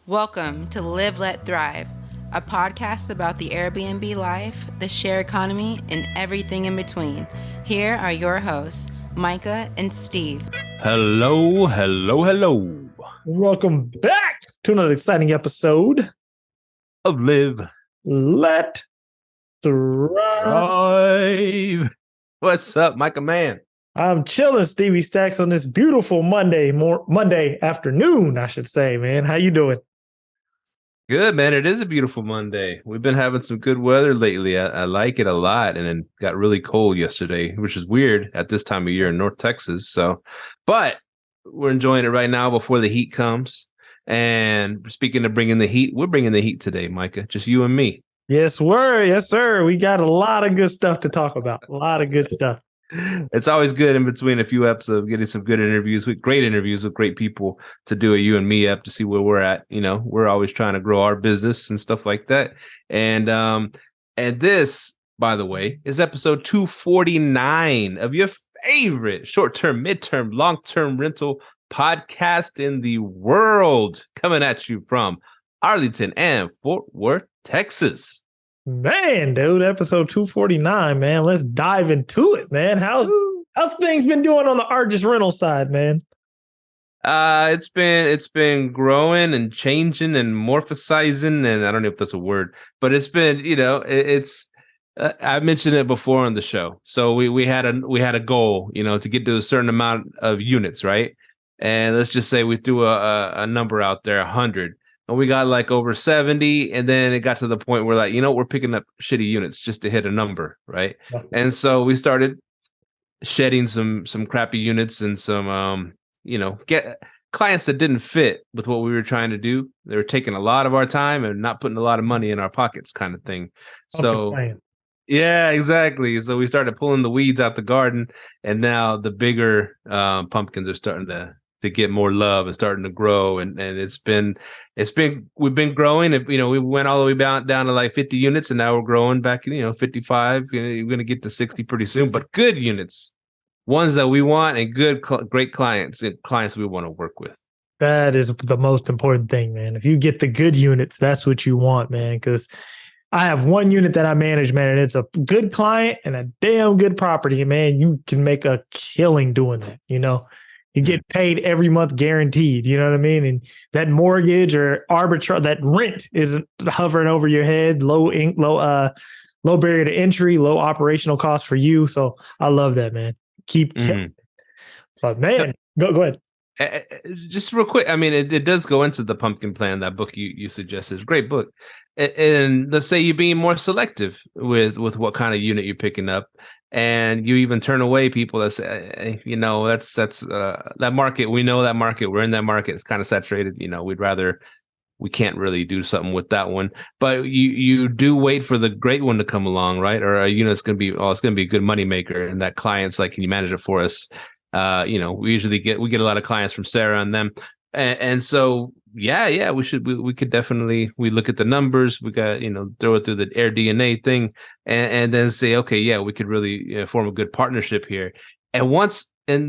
Welcome to Live, Let, Thrive, a podcast about the Airbnb life, the share economy, and everything in between. Here are your hosts, Myka and Steve. Hello. Welcome back to another exciting episode of Live, Let, Thrive. What's up, Myka man? I'm chilling, Stevie Stacks, on this beautiful Monday afternoon, I should say, man. How you doing? Good, man. It is a beautiful Monday. We've been having some good weather lately. I like it a lot, and it got really cold yesterday, which is weird at this time of year in North Texas. But we're enjoying it right now before the heat comes. And speaking of bringing the heat, we're bringing the heat today, Myka. Just you and me. Yes, sir. We got a lot of good stuff to talk about. A lot of good stuff. It's always good in between a few episodes, getting some good interviews with great people to do a you and me up to see where we're at. You know, we're always trying to grow our business and stuff like that. And this, by the way, is episode 249 of your favorite short-term, midterm, long-term rental podcast in the world, coming at you from Arlington and Fort Worth, Texas. Man, dude, episode 249, man. Let's dive into it, man. How's things been doing on the Argus rental side, man? It's been growing and changing and morphosizing, and I don't know if that's a word, but it's been, it's I mentioned it before on the show. So we had a goal, to get to a certain amount of units, right? And let's just say we threw a number out there, 100. And we got like over 70, and then it got to the point where like, we're picking up shitty units just to hit a number, right? Yeah. And so we started shedding some crappy units and some, get clients that didn't fit with what we were trying to do. They were taking a lot of our time and not putting a lot of money in our pockets, kind of thing. Yeah, exactly. So we started pulling the weeds out the garden, and now the bigger pumpkins are starting to get more love and starting to grow, and we've been growing. We went all the way down to like 50 units, and now we're growing back. 55. We're going to get to 60 pretty soon, but good units, ones that we want, and great clients and clients we want to work with. That is the most important thing, man. If you get the good units, that's what you want, man. Because I have one unit that I manage, man, and it's a good client and a damn good property, man. You can make a killing doing that, You get paid every month guaranteed, you know what I mean? And that mortgage or arbitrage, that rent isn't hovering over your head, low barrier to entry, low operational cost for you. So I love that, man. Keep killing it. But man, go ahead. Just real quick. I mean, it does go into the pumpkin plan, that book you suggested. It's a great book. And let's say you're being more selective with what kind of unit you're picking up. And you even turn away people that say, that's that market. We know that market. We're in that market. It's kind of saturated. We can't really do something with that one. But you do wait for the great one to come along, right? Or a unit's going to be, it's going to be a good moneymaker. And that client's like, can you manage it for us? We usually get a lot of clients from Sarah and them. And so, yeah, we could definitely, we look at the numbers, we got, throw it through the Air DNA thing and then say, okay, yeah, we could really form a good partnership here. And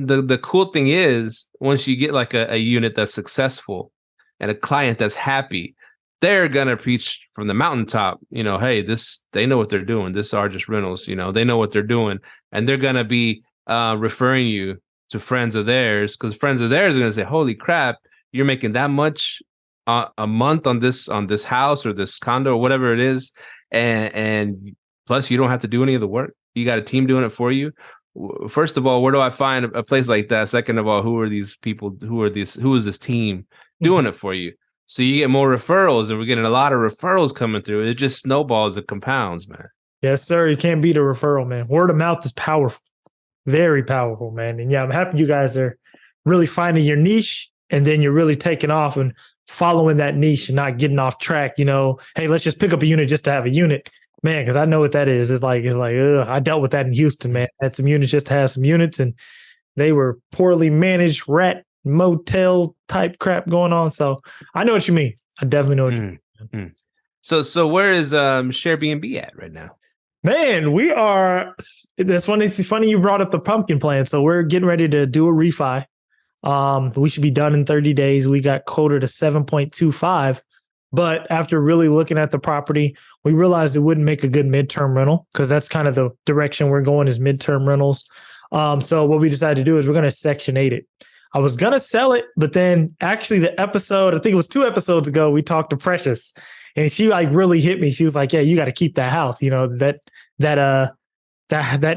the cool thing is, once you get like a unit that's successful and a client that's happy, they're going to preach from the mountaintop, hey, they know what they're doing. This Argus Rentals, they know what they're doing. And they're going to be referring you to friends of theirs, because friends of theirs are going to say, holy crap, you're making that much a month on this house or this condo or whatever it is, and plus you don't have to do any of the work. You got a team doing it for you. First of all, where do I find a place like that? Second of all, who are these people? Who is this team doing it for you? So you get more referrals, and we're getting a lot of referrals coming through. It just snowballs and compounds, man. Yes, sir. You can't beat a referral, man. Word of mouth is powerful, very powerful, man. And yeah, I'm happy you guys are really finding your niche. And then you're really taking off and following that niche and not getting off track. Hey, let's just pick up a unit just to have a unit, man. Because I know what that is. It's like I dealt with that in Houston, man. I had some units just to have some units, and they were poorly managed rat motel type crap going on. So I know what you mean. I definitely know what you mean. So where is Airbnb at right now? Man, we are. That's funny. It's funny you brought up the pumpkin plan. So we're getting ready to do a refi. We should be done in 30 days. We got quoted a 7.25. But after really looking at the property, we realized it wouldn't make a good midterm rental because that's kind of the direction we're going is midterm rentals. So what we decided to do is we're going to Section 8 it. I was going to sell it, but then actually the episode, I think it was 2 episodes ago, we talked to Precious and she like really hit me. She was like, yeah, you got to keep that house. You know, that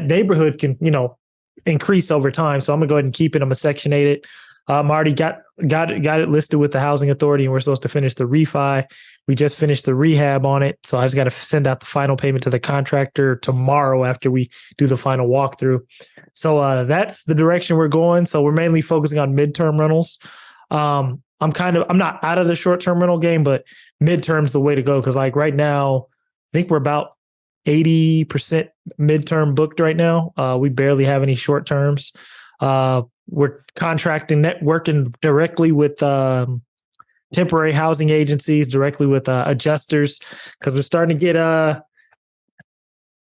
neighborhood can, you know, increase over time. So I'm gonna go ahead and keep it. I'm gonna Section 8 it. Already got it listed with the housing authority, and we're supposed to finish the refi. We just finished the rehab on it, so I just got to send out the final payment to the contractor tomorrow after we do the final walkthrough. So that's the direction we're going. So we're mainly focusing on midterm rentals. I'm not out of the short term rental game, but midterm's the way to go because like right now, I think we're about 80% midterm booked right now. We barely have any short terms. We're working directly with temporary housing agencies, directly with adjusters, because we're starting to get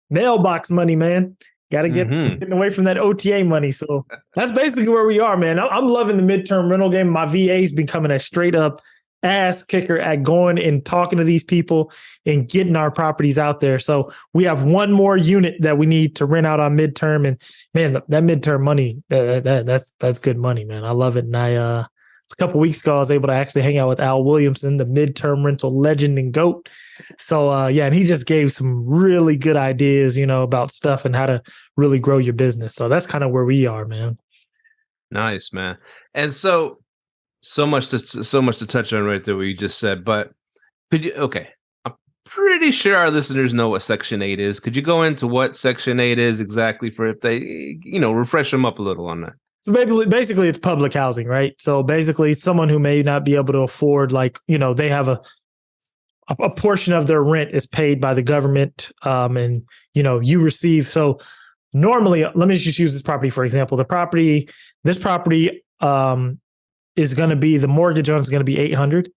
mailbox money, man. Got to getting away from that OTA money. So that's basically where we are, man. I'm loving the midterm rental game. My VA's becoming a straight up ass kicker at going and talking to these people and getting our properties out there. So we have one more unit that we need to rent out on midterm, and man, that midterm money, that's good money, man. I love it. And a couple of weeks ago, I was able to actually hang out with Al Williamson, the midterm rental legend and GOAT. So yeah, and he just gave some really good ideas, you know, about stuff and how to really grow your business. So that's kind of where we are, man. Nice, man. And so much to touch on right there what you just said, but I'm pretty sure our listeners know what Section 8 is. Could you go into what Section 8 is exactly for if they, you know, refresh them up a little on that? So basically it's public housing, right? So basically someone who may not be able to afford, like, you know, they have a portion of their rent is paid by the government, and, you know, you receive. So normally, let me just use this property, for example, this property, is going to be, the mortgage on is going to be $800.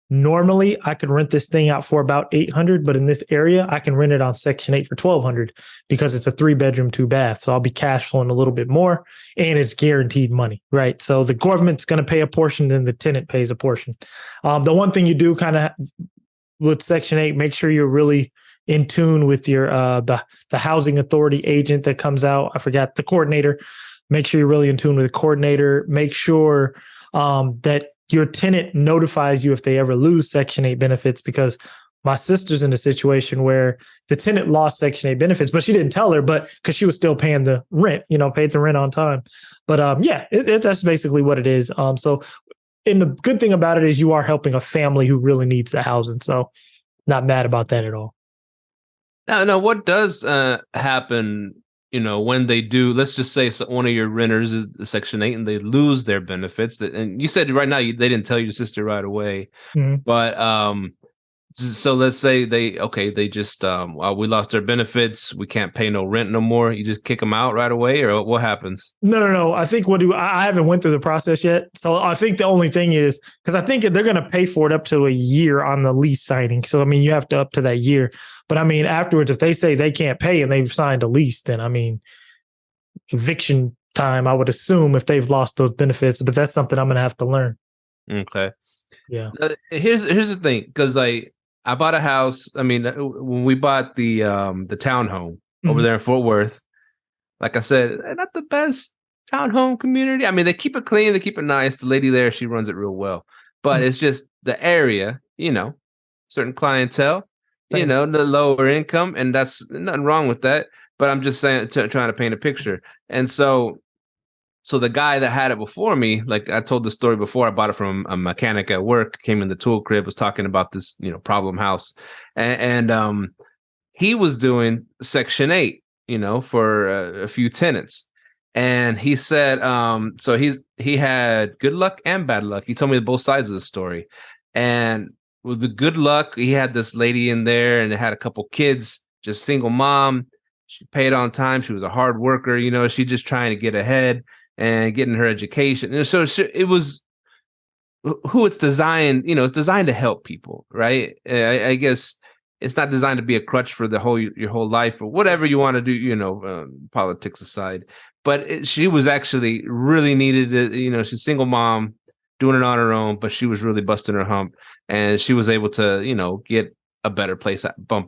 Normally, I could rent this thing out for about $800, but in this area, I can rent it on Section 8 for $1,200 because it's a 3-bedroom, 2-bath. So I'll be cash flowing a little bit more, and it's guaranteed money, right? So the government's going to pay a portion, then the tenant pays a portion. The one thing you do kind of with Section 8, make sure you're really in tune with your the housing authority agent that comes out. I forgot the coordinator. Make sure you're really in tune with the coordinator. Make sure that your tenant notifies you if they ever lose Section 8 benefits, because my sister's in a situation where the tenant lost Section 8 benefits, but she didn't tell her, but because she was still paying the rent, you know, paid the rent on time. But yeah, that's basically what it is. So, and the good thing about it is you are helping a family who really needs the housing. So not mad about that at all. Now, what does happen, you know, when they do, let's just say one of your renters is Section 8 and they lose their benefits, and you said right now they didn't tell your sister right away, but so let's say they just we lost their benefits, we can't pay no rent no more. You just kick them out right away, or what happens? No. I think I haven't went through the process yet. So I think the only thing is, because I think they're going to pay for it up to a year on the lease signing. So I mean, you have to up to that year. But I mean, afterwards, if they say they can't pay and they've signed a lease, then I mean, eviction time, I would assume, if they've lost those benefits. But that's something I'm going to have to learn. Okay. Yeah. Here's the thing, because I bought a house. I mean, when we bought the townhome over there in Fort Worth, like I said, not the best townhome community. I mean, they keep it clean, they keep it nice. The lady there, she runs it real well, but it's just the area, you know, certain clientele, you know, the lower income, and that's nothing wrong with that. But I'm just saying, trying to paint a picture. And so the guy that had it before me, like I told the story before, I bought it from a mechanic at work, came in the tool crib, was talking about this, you know, problem house. And he was doing Section 8, you know, for a few tenants. And he said, so he had good luck and bad luck. He told me both sides of the story. And with the good luck, he had this lady in there and it had a couple kids, just single mom. She paid on time. She was a hard worker. You know, she just trying to get ahead and getting her education. And so it was who it's designed, you know, it's designed to help people, right? I guess it's not designed to be a crutch for your whole life or whatever you want to do, you know, politics aside. but she was actually really needed it. You know, she's a single mom doing it on her own, but she was really busting her hump, and she was able to, you know, get a better place,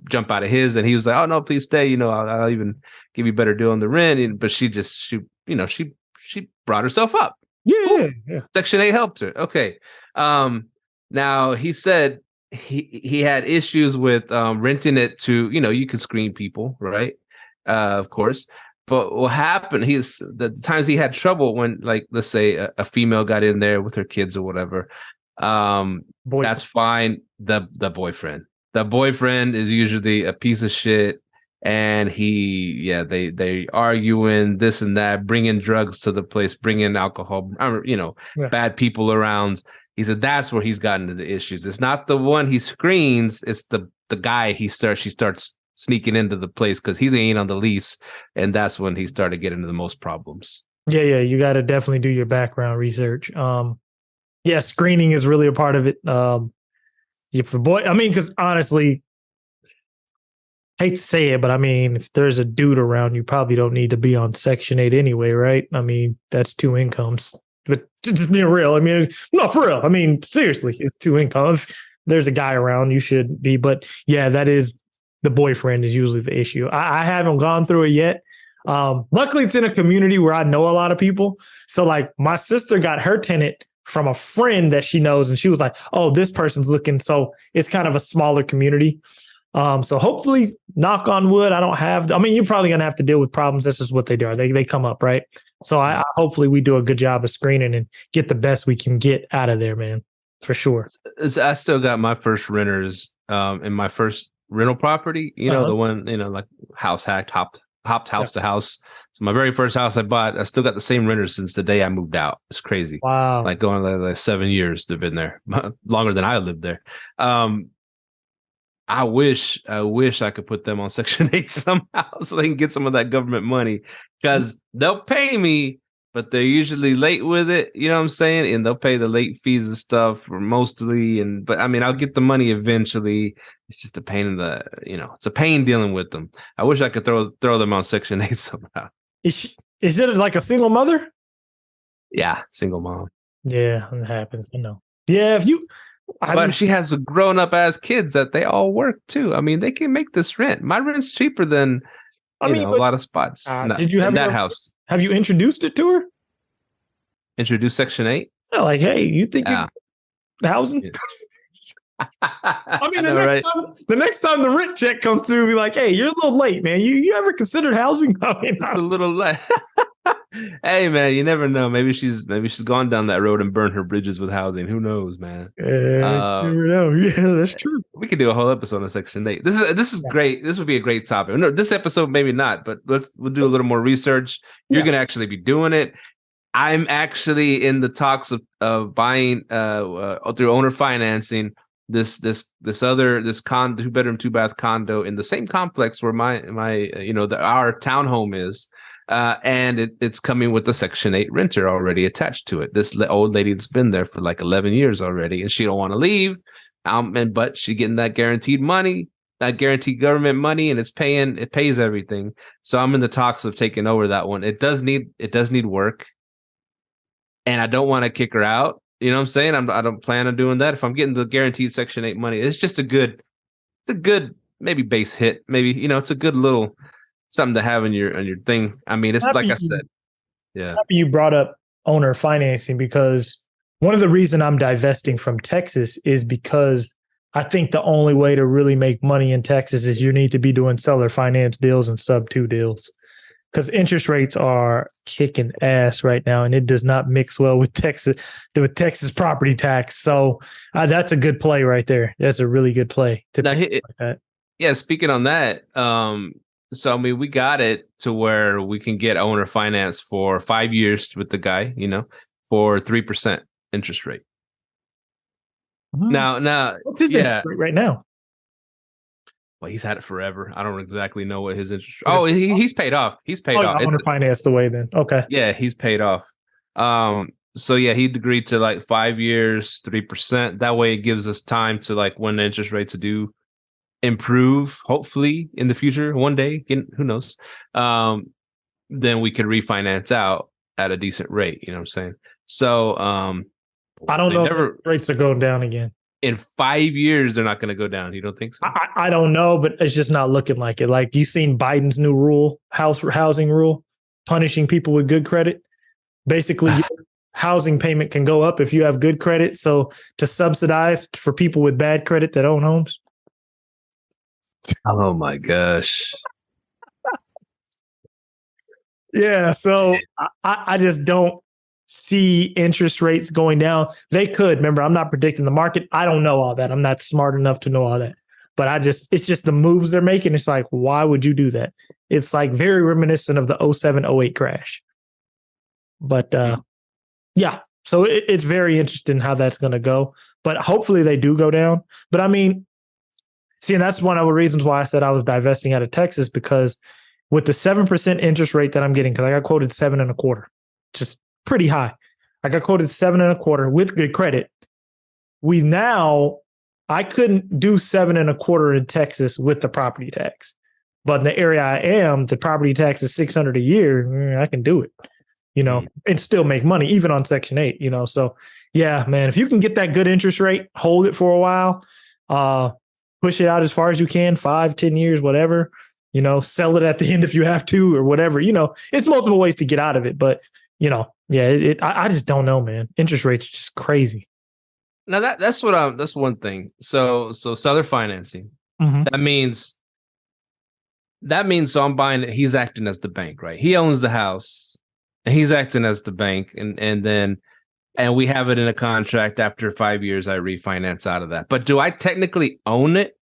jump out of his. And he was like, "Oh no, please stay. You know, I'll even give you a better deal on the rent." But she brought herself up. Yeah. Section 8 helped her. Okay. Now he said he had issues with renting it to, you know, you can screen people, right? Of course. But what happened, the times he had trouble when, like, let's say a female got in there with her kids or whatever, that's fine. The boyfriend is usually a piece of shit, and they arguing this and that, bringing drugs to the place, bringing alcohol, bad people around. He said that's where he's gotten into the issues. It's not the one he screens, it's the guy she starts sneaking into the place because he ain't on the lease, and that's when he started getting into the most problems. Yeah, you got to definitely do your background research. Screening is really a part of it. Because honestly, hate to say it, but I mean, if there's a dude around, you probably don't need to be on Section 8 anyway, right? I mean, that's 2 incomes. But just being real, I mean, no, for real. I mean, seriously, it's 2 incomes. If there's a guy around, you should be. But yeah, that is the boyfriend is usually the issue. I haven't gone through it yet. Luckily, it's in a community where I know a lot of people. So, like, my sister got her tenant from a friend that she knows, and she was like, "Oh, this person's looking." So it's kind of a smaller community. So hopefully, knock on wood, you're probably gonna have to deal with problems. This is what they do. They come up, right? So hopefully we do a good job of screening and get the best we can get out of there, man, for sure. I still got my first renters in my first rental property. You know, the one, you know, like house hacked, hopped house to house. So my very first house I bought, I still got the same renters since the day I moved out. It's crazy. Wow. Like going like 7 years they've been there, longer than I lived there. I wish I could put them on Section 8 somehow so they can get some of that government money, because they'll pay me, but they're usually late with it. You know what I'm saying? And they'll pay the late fees and stuff mostly. But I mean, I'll get the money eventually. It's just a pain it's a pain dealing with them. I wish I could throw them on Section 8 somehow. Is it like a single mother? Yeah, single mom. Yeah, it happens. I know. Yeah, but she has grown up as kids that they all work too. I mean, they can make this rent. My rent's cheaper than a lot of spots. Did you have that house? Have you introduced it to her? Introduce Section 8? Yeah, like, hey, you think housing? Yeah. The next time the rent check comes through, be like, hey, you're a little late, man. You ever considered housing? It's a little late. Hey, man, you never know. Maybe she's gone down that road and burned her bridges with housing. Who knows, man? You never know. Yeah, that's true. We could do a whole episode on Section 8. This is great. This would be a great topic. No, this episode maybe not, but we'll do a little more research. You're gonna actually be doing it. I'm actually in the talks of buying through owner financing this condo, 2-bedroom 2-bath condo in the same complex where our townhome is. And it's coming with the Section 8 renter already attached to it. This old lady that's been there for like 11 years already, and she don't want to leave. But she getting that guaranteed money, that guaranteed government money, and it pays everything. So I'm in the talks of taking over that one. It does need work, and I don't want to kick her out. You know what I'm saying? I don't plan on doing that. If I'm getting the guaranteed Section 8 money, it's a good maybe base hit. Maybe, it's a good little something to have on your thing. I mean, it's like I said. Yeah. Happy you brought up owner financing, because one of the reasons I'm divesting from Texas is because I think the only way to really make money in Texas is you need to be doing seller finance deals and sub 2 deals, because interest rates are kicking ass right now, and it does not mix well with Texas property tax. So that's a good play right there. That's a really good play. Yeah. Speaking on that, so, I mean, we got it to where we can get owner finance for 5 years with the guy, for 3% interest rate. Wow. Now, what's his interest rate right now? Well, he's had it forever. I don't exactly know what his interest. Oh, he's paid off. He's paid off. Owner finance the way then. Okay. Yeah, he's paid off. So yeah, he'd agreed to like 5 years, 3%. That way, it gives us time to, like, when the interest rates do improve, hopefully in the future, one day, who knows, then we could refinance out at a decent rate. You know what I'm saying? So I don't know if rates are going down again. In 5 years, they're not going to go down. You don't think so? I don't know, but it's just not looking like it. Like, you seen Biden's new rule, housing rule, punishing people with good credit. Basically, your housing payment can go up if you have good credit. So to subsidize for people with bad credit that own homes. Oh my gosh. Yeah. So I just don't see interest rates going down. They could. Remember, I'm not predicting the market. I don't know all that. I'm not smart enough to know all that. But it's just the moves they're making. It's like, why would you do that? It's like very reminiscent of the 07-08 crash. But yeah, so it's very interesting how that's going to go. But hopefully they do go down. But I mean, see, and that's one of the reasons why I said I was divesting out of Texas, because with the 7% interest rate that I'm getting, because I got quoted 7.25, just pretty high. I got quoted 7.25 with good credit. I couldn't do 7.25 in Texas with the property tax, but in the area I am, the property tax is $600 a year. I can do it, and still make money even on Section 8. So yeah, man, if you can get that good interest rate, hold it for a while, push it out as far as you can, 5-10 years, whatever. Sell it at the end if you have to, or whatever. It's multiple ways to get out of it, but I just don't know, man. Interest rates are just crazy. Now that's one thing. So seller financing. Mm-hmm. That means so I'm buying it. He's acting as the bank, right? He owns the house, and he's acting as the bank, and we have it in a contract. After 5 years, I refinance out of that. But do I technically own it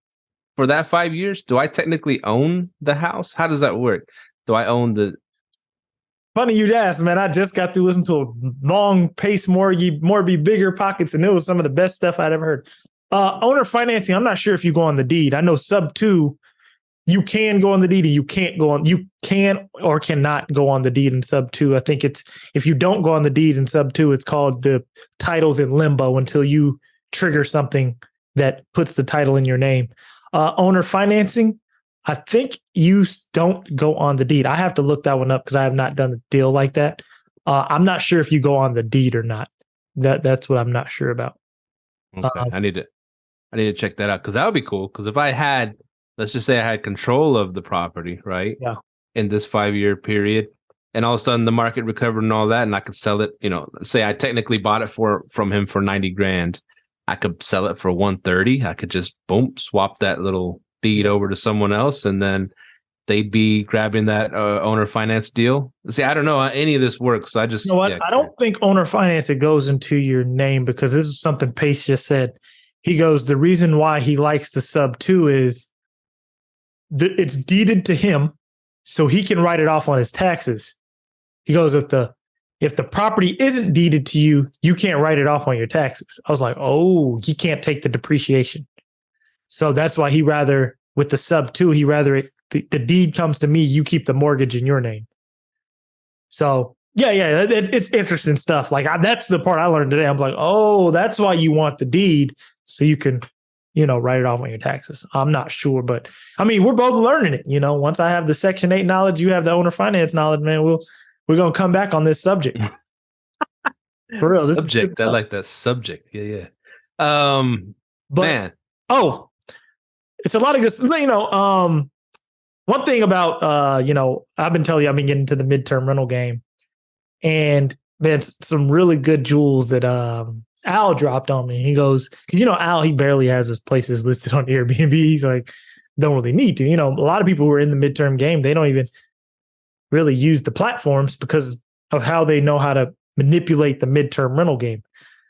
for that 5 years? Do I technically own the house? How does that work? Do I own the? Funny you'd ask, man. I just got through listening to a long pace Morby Bigger Pockets, and it was some of the best stuff I'd ever heard. Owner financing, I'm not sure if you go on the deed. I know sub 2, you can go on the deed, and you can or cannot go on the deed in sub 2. I think it's, if you don't go on the deed in sub 2, it's called the title's in limbo until you trigger something that puts the title in your name. Owner financing, I think you don't go on the deed. I have to look that one up because I have not done a deal like that. I'm not sure if you go on the deed or not. That's what I'm not sure about. Okay, I need to check that out, because that would be cool. Because if I had, let's just say I had control of the property, right? Yeah. In this 5-year period, and all of a sudden the market recovered and all that, and I could sell it. Say I technically bought it from him for $90,000. I could sell it for $130,000. I could just swap that little deed over to someone else, and then they'd be grabbing that owner finance deal. See, I don't know how any of this works. So I just, I don't think owner finance, it goes into your name, because this is something Pace just said. He goes, the reason why he likes the sub 2 is it's deeded to him, so he can write it off on his taxes. He goes, if the property isn't deeded to you, you can't write it off on your taxes. I was like, oh, he can't take the depreciation. So that's why with the sub 2, the deed comes to me, you keep the mortgage in your name. So yeah, it's interesting stuff. Like, that's the part I learned today. I'm like, oh, that's why you want the deed, so you can, write it off on your taxes. I'm not sure, but I mean, we're both learning it. Once I have the Section 8 knowledge, you have the owner finance knowledge, man. We're gonna come back on this subject. For real, subject. I like that subject. Yeah. Man. Oh. It's a lot of good, one thing about, I've been telling you, I've been getting into the midterm rental game, and man, some really good jewels that Al dropped on me. He goes, Al, he barely has his places listed on Airbnb. He's like, don't really need to. A lot of people who are in the midterm game, they don't even really use the platforms because of how they know how to manipulate the midterm rental game.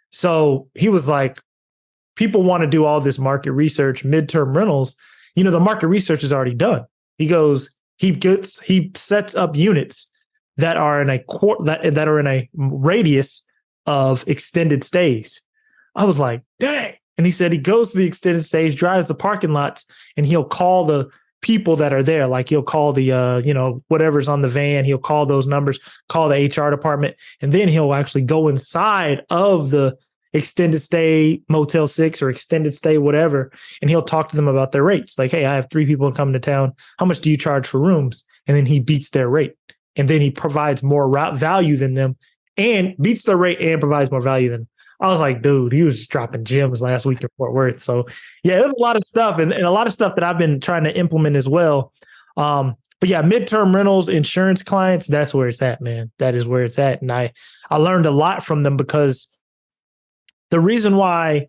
So he was like, people want to do all this market research, midterm rentals. The market research is already done. He goes, he sets up units that are in a radius of extended stays. I was like, dang. And he said he goes to the extended stays, drives the parking lots, and he'll call the people that are there. Like, he'll call the, whatever's on the van. He'll call those numbers, call the HR department, and then he'll actually go inside of the extended stay Motel 6 or extended stay whatever, and he'll talk to them about their rates. Like, hey, I have 3 people coming to town. How much do you charge for rooms? And then he beats their rate. and then he provides more value than them and beats their rate and provides more value than them. I was like, dude, he was dropping gems last week in Fort Worth. So yeah, there's a lot of stuff and a lot of stuff that I've been trying to implement as well. But yeah, midterm rentals, insurance clients, that's where it's at, man. That is where it's at. And I learned a lot from them, because the reason why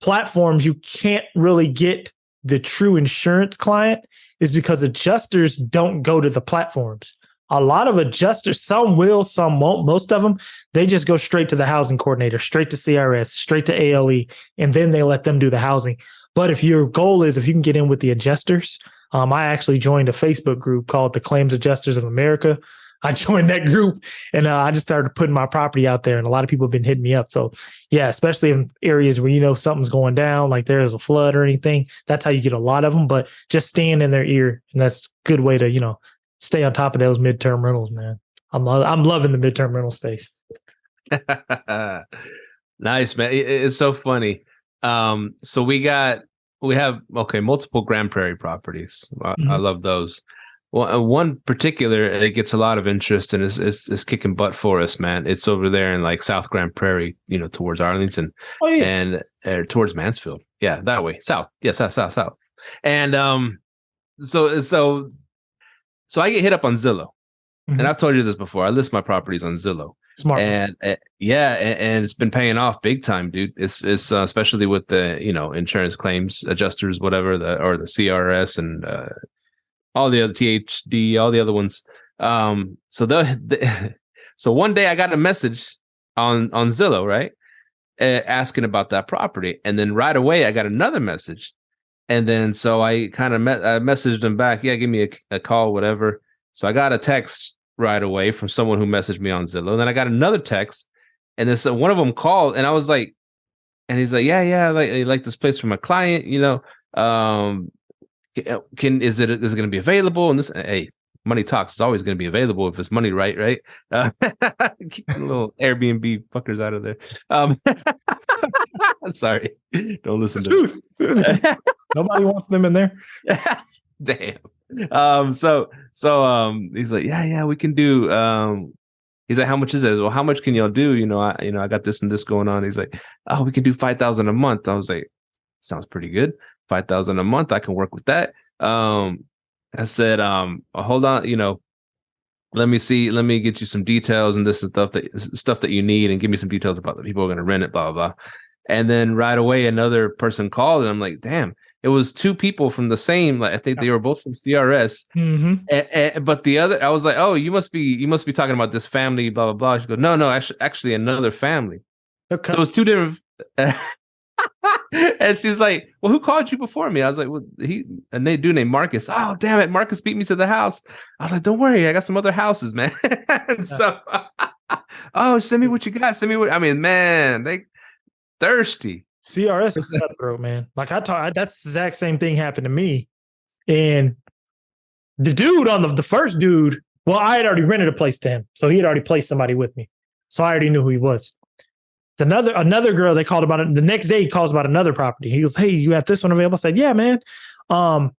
platforms you can't really get the true insurance client is because adjusters don't go to the platforms. A lot of adjusters, some will, some won't. Most of them, they just go straight to the housing coordinator, straight to CRS, straight to ALE, and then they let them do the housing. But if your goal is, if you can get in with the adjusters, I actually joined a Facebook group called the Claims Adjusters of America. I joined that group and I just started putting my property out there, and a lot of people have been hitting me up. So yeah, especially in areas where, something's going down, like there's a flood or anything, that's how you get a lot of them, but just staying in their ear. And that's a good way to, stay on top of those midterm rentals, man. I'm loving the midterm rental space. Nice, man. It's so funny. So we have multiple Grand Prairie properties. I love those. Well, one particular, it gets a lot of interest and is kicking butt for us, man. It's over there in like South Grand Prairie, towards Arlington and towards Mansfield. Yeah, that way. South. Yeah, south. And so I get hit up on Zillow. And I've told you this before. I list my properties on Zillow. Smart. And and it's been paying off big time, dude. It's especially with the insurance claims adjusters, whatever, the CRS and all the other THD, all the other ones. So one day I got a message on Zillow, right, asking about that property, and then right away I got another message, and then so I kind of messaged them back, yeah, give me a call, whatever. So I got a text right away from someone who messaged me on Zillow. And then I got another text, and then so one of them called, and I was like, and he's like, yeah, I like this place for my client, is it going to be available? And this, hey, money talks. It's always going to be available if it's money, right? Keep the little Airbnb fuckers out of there. Sorry, don't listen to it. Nobody wants them in there. Damn. So he's like, yeah, we can do. He's like, how much is it? Well, how much can y'all do? I got this and this going on. He's like, oh, we can do $5,000 a month. I was like, sounds pretty good. $5,000 a month, I can work with that. I said, hold on, let me get you some details, and this is stuff that you need, and give me some details about the people who are going to rent it, blah, blah, blah. And then right away, another person called, and I'm like, damn, it was two people from the same, like, I think they were both from CRS. But the other, I was like, oh, you must be talking about this family, blah, blah, blah. She goes, no, actually another family. Okay. So it was two different. And she's like, well, who called you before me? I was like, well, a dude named Marcus. Oh, damn it, Marcus beat me to the house. I was like, don't worry, I got some other houses, man. And so, send me what you got. Man, they thirsty. CRS is cutthroat, man. Like that's the exact same thing happened to me. And the dude on the first dude, well, I had already rented a place to him, so he had already placed somebody with me, so I already knew who he was. Another girl, they called about it. The next day he calls about another property. He goes, hey, you have this one available? I said, yeah, man. I'm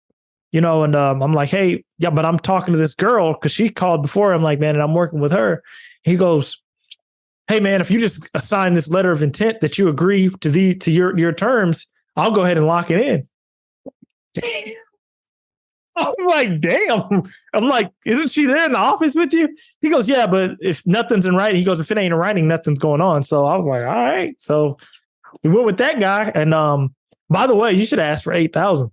like, hey, yeah, but I'm talking to this girl because she called before. I'm like, man, and I'm working with her. He goes, hey, man, if you just assign this letter of intent that you agree to your terms, I'll go ahead and lock it in. Damn. I'm like, damn. I'm like, isn't she there in the office with you? He goes, yeah, but if nothing's in writing, he goes, if it ain't in writing, nothing's going on. So I was like, all right. So we went with that guy. And by the way, you should ask for $8,000.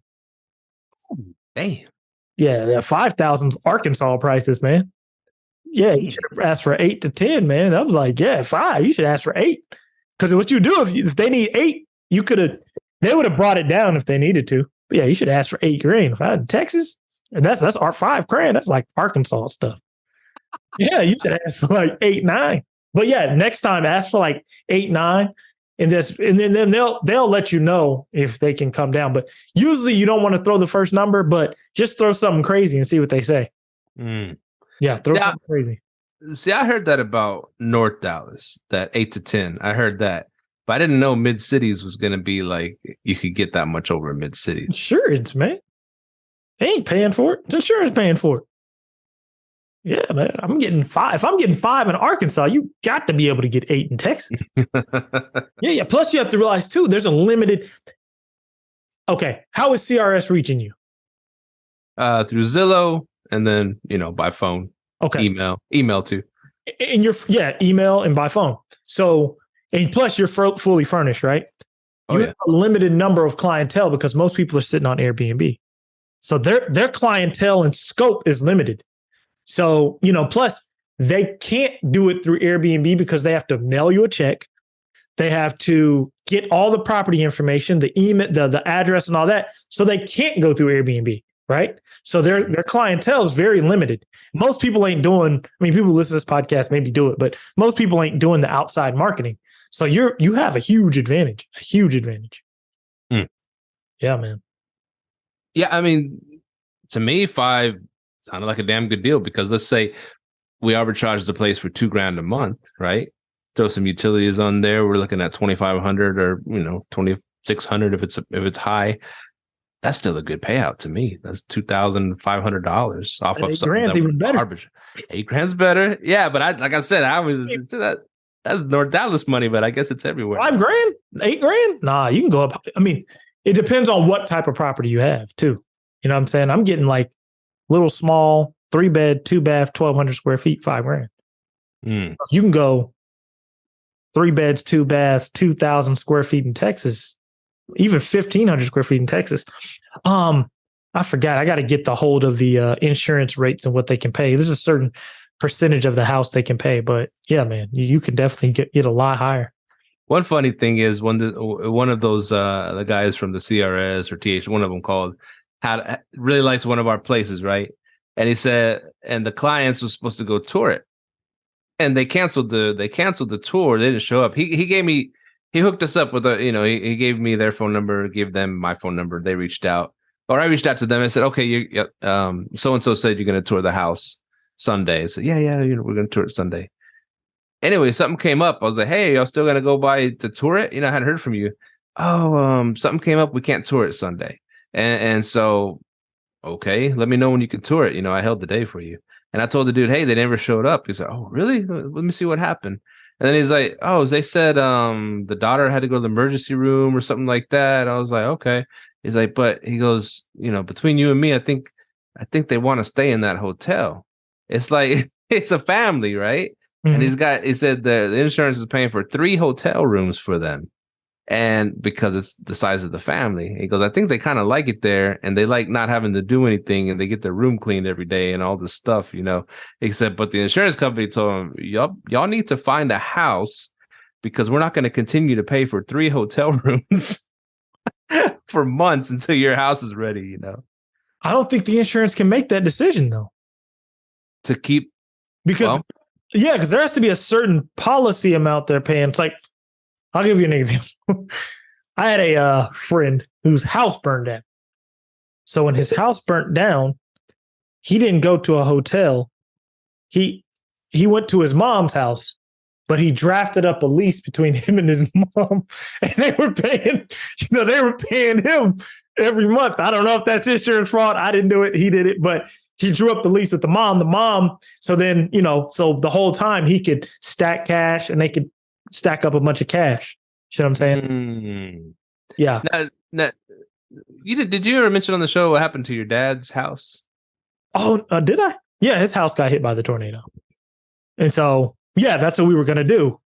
Damn. Yeah, 5,000 is Arkansas prices, man. Yeah, you should have asked for 8 to 10, man. I was like, yeah, 5. You should ask for 8. Because what you do if they need 8, they would have brought it down if they needed to. But yeah, you should ask for $8,000. If I had Texas, and that's our $5,000. That's like Arkansas stuff. Yeah, you should ask for like 8, 9. But yeah, next time ask for like 8, 9, and then they'll let you know if they can come down. But usually you don't want to throw the first number, but just throw something crazy and see what they say. Yeah, throw something crazy. See, I heard that about North Dallas, that 8 to 10. I heard that. But I didn't know mid cities was going to be like you could get that much over mid cities. Insurance, man. They ain't paying for it. It's insurance paying for it. Yeah, man. I'm getting 5. If I'm getting 5 in Arkansas, you got to be able to get 8 in Texas. Yeah. Plus, you have to realize too, there's a limited. Okay, how is CRS reaching you? Through Zillow, and then by phone. Okay, email too. And email and by phone. So, and plus, you're fully furnished, right? You have a limited number of clientele because most people are sitting on Airbnb. So their clientele and scope is limited. So, plus they can't do it through Airbnb because they have to mail you a check. They have to get all the property information, the email, the address and all that. So they can't go through Airbnb, right? So their clientele is very limited. Most people ain't doing, people who listen to this podcast maybe do it, but most people ain't doing the outside marketing. So you have a huge advantage. Yeah, man. Yeah, to me, 5 sounded like a damn good deal because let's say we arbitrage the place for $2,000 a month, right? Throw some utilities on there. We're looking at $2,500 or $2,600 if it's high. That's still a good payout to me. That's $2,500 off of something $8,000 even better. $8,000's better. Yeah, but I was that's North Dallas money, but I guess it's everywhere. $5,000, $8,000. Nah, you can go up. It depends on what type of property you have too. You know what I'm saying? I'm getting like little small 3-bed, 2-bath, 1,200 square feet, $5,000. If you can go 3 beds, 2 baths, 2,000 square feet in Texas, even 1,500 square feet in Texas. I forgot. I got to get the hold of the insurance rates and what they can pay. There's a certain percentage of the house they can pay, but yeah, man, you can definitely get a lot higher. One funny thing is one of those the guys from the CRS or TH, one of them called, really liked one of our places, right? And he said, and the clients were supposed to go tour it, and they canceled the tour. They didn't show up. He hooked us up with he gave me their phone number, gave them my phone number. They reached out, or I reached out to them and said, okay, so and so said you're going to tour the house Sunday. I said, yeah, we're going to tour it Sunday. Anyway, something came up. I was like, hey, y'all still going to go by to tour it? I hadn't heard from you. Oh, something came up. We can't tour it Sunday. And so, okay, let me know when you can tour it. I held the day for you. And I told the dude, hey, they never showed up. He's like, oh, really? Let me see what happened. And then he's like, oh, they said the daughter had to go to the emergency room or something like that. I was like, okay. He's like, but he goes, between you and me, I think they want to stay in that hotel. It's like, it's a family, right? Mm-hmm. And he said the insurance is paying for 3 hotel rooms for them. And because it's the size of the family, he goes, I think they kind of like it there, and they like not having to do anything, and they get their room cleaned every day and all this stuff, except, but the insurance company told him, y'all need to find a house because we're not going to continue to pay for 3 hotel rooms for months until your house is ready, I don't think the insurance can make that decision though. To keep, because there has to be a certain policy amount they're paying. It's like, I'll give you an example. I had a friend whose house burned down. So when his house burnt down, he didn't go to a hotel. He went to his mom's house, but he drafted up a lease between him and his mom, and they were paying him every month. I don't know if that's insurance fraud. I didn't do it. He did it, but he drew up the lease with the mom. So then, so the whole time he could stack cash and they could stack up a bunch of cash. You see what I'm saying? Yeah. Now, did you ever mention on the show what happened to your dad's house? Oh, did I? Yeah, his house got hit by the tornado. And so, yeah, that's what we were going to do.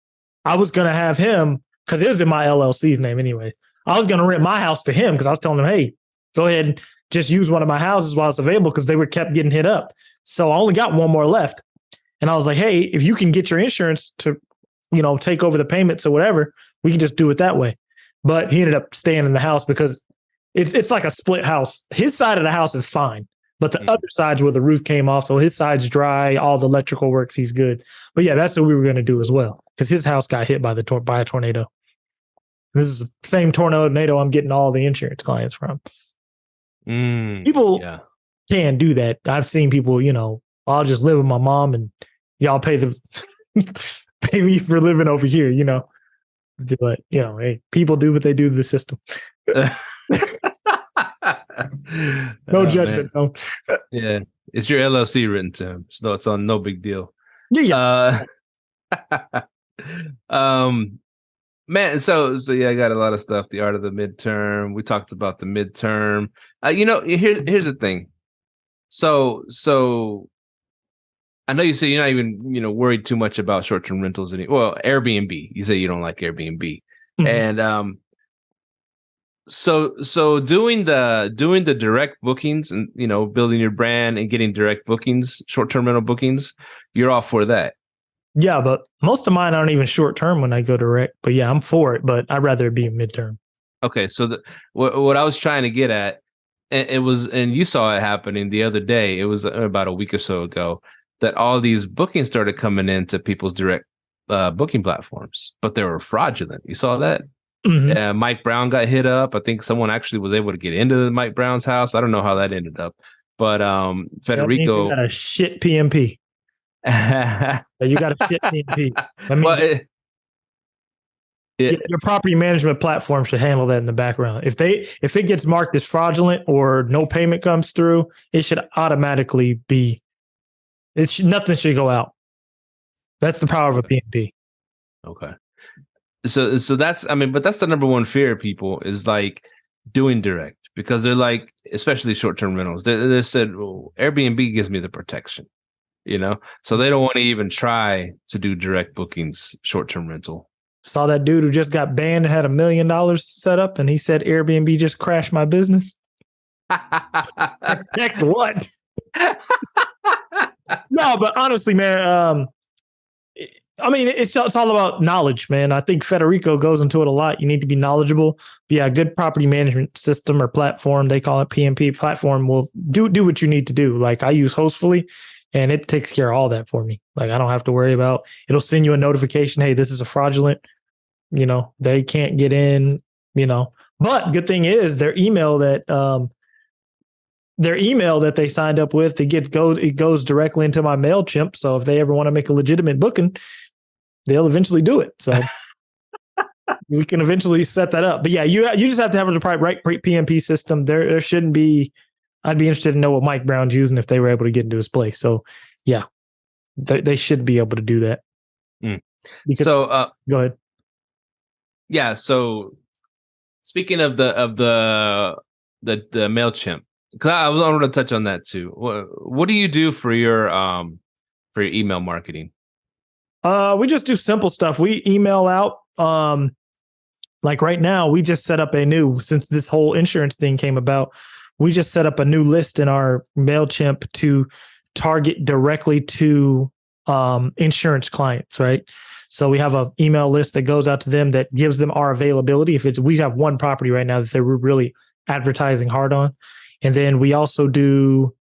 I was going to have him, because it was in my LLC's name anyway. I was going to rent my house to him because I was telling him, hey, go ahead and just use one of my houses while it's available, because they were kept getting hit up. So I only got one more left. And I was like, hey, if you can get your insurance to take over the payments or whatever, we can just do it that way. But he ended up staying in the house because it's like a split house. His side of the house is fine, but the other side's where the roof came off. So his side's dry. All the electrical works. He's good. But yeah, that's what we were going to do as well, because his house got hit by a tornado. This is the same tornado I'm getting all the insurance clients from. People can do that. I've seen people, I'll just live with my mom and y'all pay me for living over here, But, hey, people do what they do to the system. No judgment zone. Yeah. It's your LLC written to him, so it's on no big deal. Yeah. Man, so yeah, I got a lot of stuff. The art of the midterm. We talked about the midterm. Here's the thing. So I know you say you're not even worried too much about short-term rentals well, Airbnb. You say you don't like Airbnb, Mm-hmm. and so doing the direct bookings and building your brand and getting direct bookings, short-term rental bookings, you're all for that. Yeah, but most of mine aren't even short term when I go direct. But yeah, I'm for it, but I'd rather it be a midterm. Okay, so what I was trying to get at, it was, and you saw it happening the other day. It was about a week or so ago that all these bookings started coming into people's direct booking platforms, but they were fraudulent. You saw that? Mm-hmm. Mike Brown got hit up. I think someone actually was able to get into Mike Brown's house. I don't know how that ended up, but Federico got a shit PMP. You got a shit PMP. That means your property management platform should handle that in the background. If it gets marked as fraudulent or no payment comes through, it should automatically be. Nothing should go out. That's the power of a PMP. Okay. So that's, but that's the number one fear of people is like doing direct, because they're like, especially short-term rentals, they said, well, Airbnb gives me the protection, so they don't want to even try to do direct bookings, short-term rental. Saw that dude who just got banned and had $1 million set up, and he said Airbnb just crashed my business. Heck, what? No, but honestly, man, it's all about knowledge, man. I think Federico goes into it a lot. You need to be knowledgeable. But yeah, good property management system or platform, they call it PMP platform, will do what you need to do. Like I use Hostfully, and it takes care of all that for me. Like I don't have to worry about, it'll send you a notification. Hey, this is a fraudulent, they can't get in, but good thing is their email that they signed up with, it goes directly into my MailChimp. So if they ever want to make a legitimate booking, they'll eventually do it. So we can eventually set that up. But yeah, you just have to have the right PMP system. There shouldn't be. I'd be interested to know what Mike Brown's using if they were able to get into his place. So yeah, they should be able to do that. Go ahead. Yeah. So speaking of the MailChimp, because I want to touch on that too. What do you do for your email marketing? We just do simple stuff. We email out. Like right now, we just set up since this whole insurance thing came about, we just set up a new list in our MailChimp to target directly to insurance clients, right? So we have an email list that goes out to them that gives them our availability. We have one property right now that they're really advertising hard on. And then we also do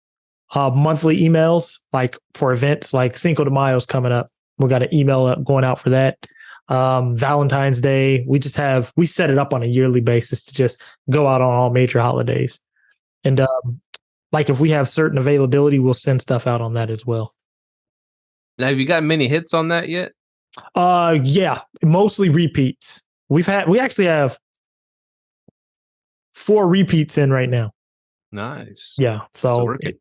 monthly emails, like for events like Cinco de Mayo's coming up. We got an email going out for that. Valentine's Day. We set it up on a yearly basis to just go out on all major holidays. And like if we have certain availability, we'll send stuff out on that as well. Now, have you got many hits on that yet? Yeah, mostly repeats. We actually have 4 repeats in right now. Nice. Yeah. So it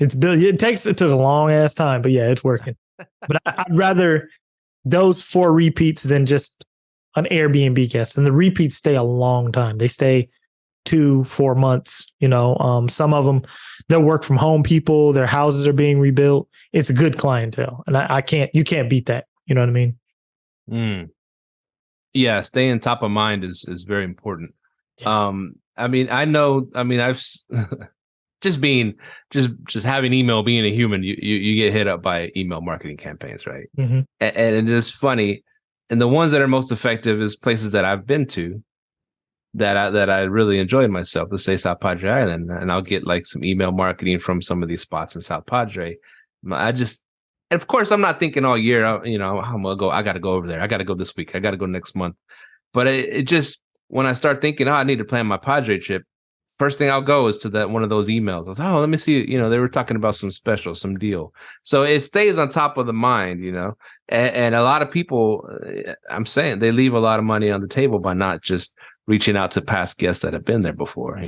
took a long ass time, but yeah, it's working. But I'd rather those 4 repeats than just an Airbnb guest. And the repeats stay a long time. They stay 2-4 months. Some of them, they'll work from home people, their houses are being rebuilt. It's a good clientele. And you can't beat that. You know what I mean? Yeah. Staying top of mind is very important. Yeah. I've just having email, being a human, you get hit up by email marketing campaigns, right? Mm-hmm. And it is funny. And the ones that are most effective is places that I've been to that I really enjoyed myself. Let's say South Padre Island, and I'll get like some email marketing from some of these spots in South Padre. And of course, I'm not thinking all year, I'm gonna go. I got to go over there. I got to go this week. I got to go next month. But it just, when I start thinking, I need to plan my Padre trip, first thing I'll go is to one of those emails. I was, let me see, they were talking about some special, some deal. So it stays on top of the mind, and a lot of people, I'm saying, they leave a lot of money on the table by not just reaching out to past guests that have been there before,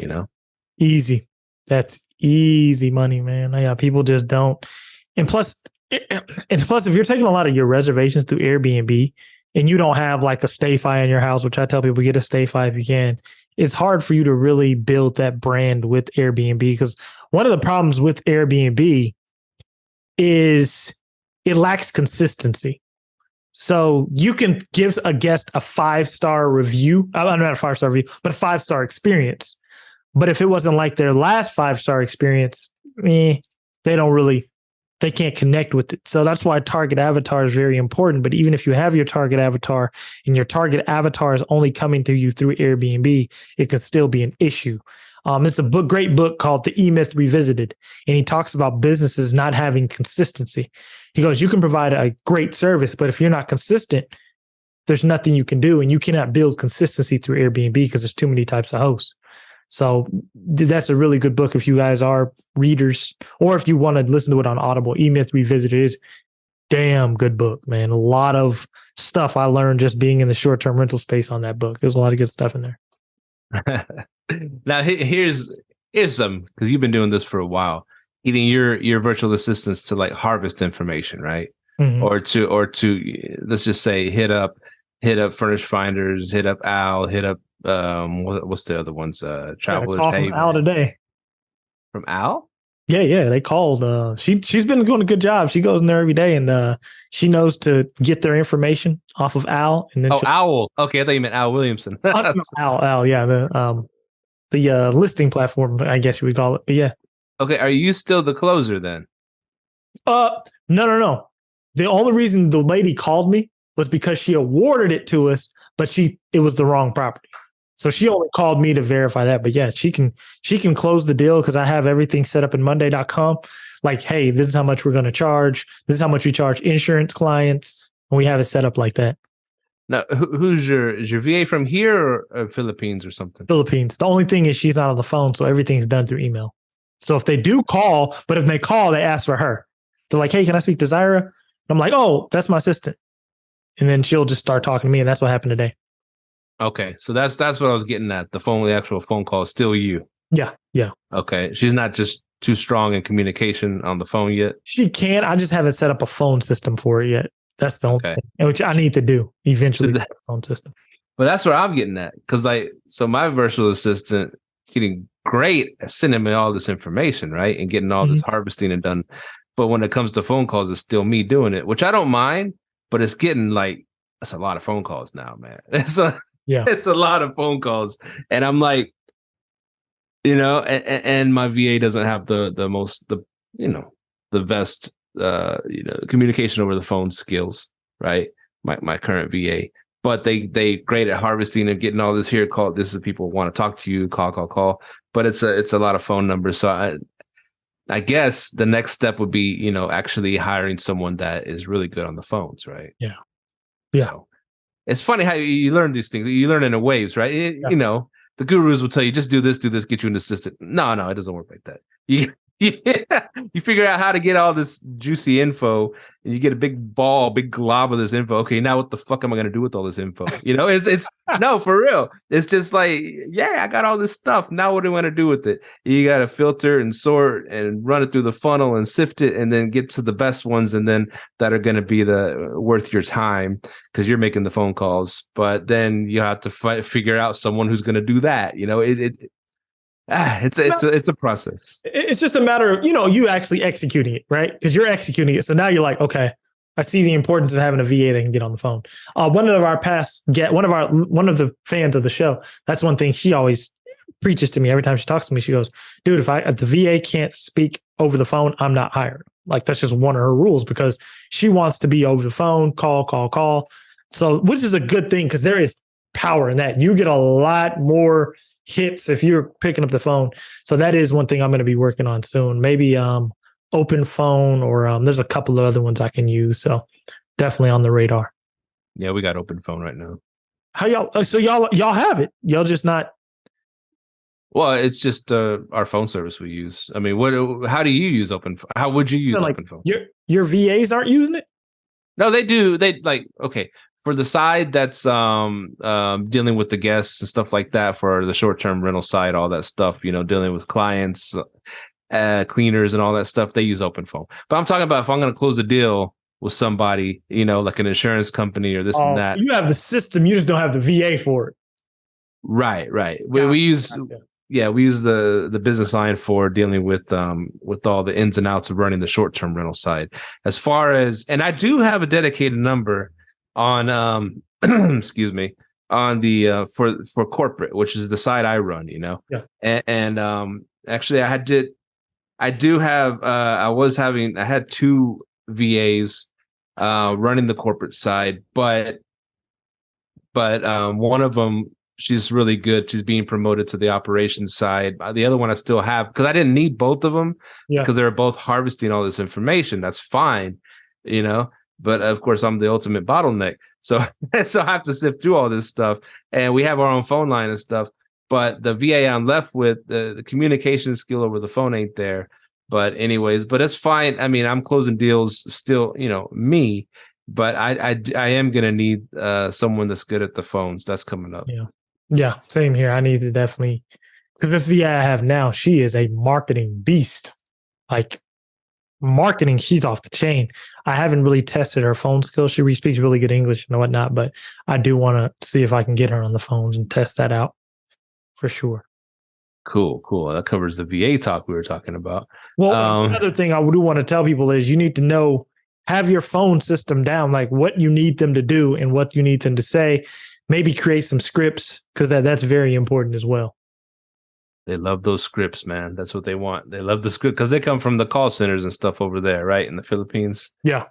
Easy. That's easy money, man. Yeah, people just don't. And plus, if you're taking a lot of your reservations through Airbnb and you don't have like a stay-fi in your house, which I tell people get a stay-fi if you can, it's hard for you to really build that brand with Airbnb, because one of the problems with Airbnb is it lacks consistency. So you can give a guest a 5-star review, not a 5-star review, but a 5-star experience. But if it wasn't like their last 5-star experience, they can't connect with it. So that's why target avatar is very important. But even if you have your target avatar and your target avatar is only coming to you through Airbnb, it can still be an issue. It's a great book called The E-Myth Revisited, and he talks about businesses not having consistency. He goes, you can provide a great service, but if you're not consistent, there's nothing you can do, and you cannot build consistency through Airbnb because there's too many types of hosts. So that's a really good book if you guys are readers, or if you want to listen to it on Audible. E-Myth Revisited is damn good book, man. A lot of stuff I learned just being in the short-term rental space on that book. There's a lot of good stuff in there. Now here's some, because you've been doing this for a while, getting your virtual assistants to like harvest information, right? Mm-hmm. or to let's just say hit up Furnish Finders, hit up Al, hit up what's the other ones? Travelers. Call from Al today. From Al? Yeah. They called. She's been doing a good job. She goes in there every day, and she knows to get their information off of Al. And then Owl. Okay, I thought you meant Al Williamson. Al. Yeah, the listing platform, I guess you would call it. But yeah. Okay, are you still the closer then? No. The only reason the lady called me was because she awarded it to us, but it was the wrong property. So she only called me to verify that. But yeah, she can close the deal because I have everything set up in Monday.com. Like, hey, this is how much we're going to charge. This is how much we charge insurance clients. And we have it set up like that. Now, is your VA from here or Philippines or something? Philippines. The only thing is she's not on the phone, so everything's done through email. So if they do call, but if they call, they ask for her. They're like, hey, can I speak to Zaira? I'm like, oh, that's my assistant. And then she'll just start talking to me, and that's what happened today. Okay, so that's what I was getting at. The actual phone call is still you. Yeah. Okay, she's not just too strong in communication on the phone yet. She can. I just haven't set up a phone system for it yet. That's the only thing, which I need to do eventually. So phone system. But that's what I'm getting at, because so my virtual assistant getting great at sending me all this information, right, and getting all this harvesting and done. But when it comes to phone calls, it's still me doing it, which I don't mind. But it's getting that's a lot of phone calls now, man. It's a lot of phone calls, and I'm like, and my VA doesn't have the best communication over the phone skills, right? My current VA, but they great at harvesting and getting all this here. This is people want to talk to you. Call. But it's a lot of phone numbers. So I guess the next step would be, actually hiring someone that is really good on the phones, right? Yeah. So it's funny how you learn these things. You learn in waves, right? The gurus will tell you, just do this, get you an assistant. No, it doesn't work like that. You figure out how to get all this juicy info, and you get a big glob of this info. Okay, now what the fuck am I going to do with all this info? It's no, for real. It's just like, yeah, I got all this stuff. Now what do I want to do with it? You got to filter and sort and run it through the funnel and sift it, and then get to the best ones, and then that are going to be worth your time because you're making the phone calls. But then you have to figure out someone who's going to do that. It's a process. It's just a matter of, you actually executing it, right? Because you're executing it. So now you're like, okay, I see the importance of having a VA that can get on the phone. One of the fans of the show, that's one thing she always preaches to me every time she talks to me. She goes, dude, if the VA can't speak over the phone, I'm not hired. Like, that's just one of her rules, because she wants to be over the phone, call. So, which is a good thing, because there is power in that. You get a lot more hits if you're picking up the phone. So that is one thing I'm going to be working on soon. Maybe open phone, or there's a couple of other ones I can use. So definitely on the radar. Yeah, we got open phone right now. How y'all? So y'all have it. Y'all just not. Well, it's just our phone service we use. I mean, how do you use open? How would you use open phone? Your VAs aren't using it? No, they do. Okay. for the side that's dealing with the guests and stuff like that, for the short-term rental side, all that stuff, dealing with clients, cleaners and all that stuff, they use open phone. But I'm talking about if I'm going to close a deal with somebody, like an insurance company or this and that. So you have the system, you just don't have the VA for it. Right. We use the business line for dealing with all the ins and outs of running the short-term rental side. As far as, and I do have a dedicated number on excuse me, on the for corporate, which is the side I run, and actually I had two VAs running the corporate side, but one of them, she's really good. She's being promoted to the operations side. The other one I still have, because I didn't need both of them, because they were both harvesting all this information. That's fine, but of course I'm the ultimate bottleneck. So I have to sift through all this stuff, and we have our own phone line and stuff. But the VA I'm left with, the communication skill over the phone ain't there. But anyways, but it's fine. I mean, I'm closing deals still, me, but I am going to need someone that's good at the phones. That's coming up. Yeah, same here. I need to definitely, because this VA I have now, she is a marketing beast. Like marketing, she's off the chain. I haven't really tested her phone skills. She speaks really good English and whatnot, but I do want to see if I can get her on the phones and test that out for sure. Cool. That covers the VA talk we were talking about. Well, another thing I do want to tell people is you need to have your phone system down, like what you need them to do and what you need them to say. Maybe create some scripts, because that's very important as well. They love those scripts, man. That's what they want. They love the script because they come from the call centers and stuff over there, right? In the Philippines. Yeah.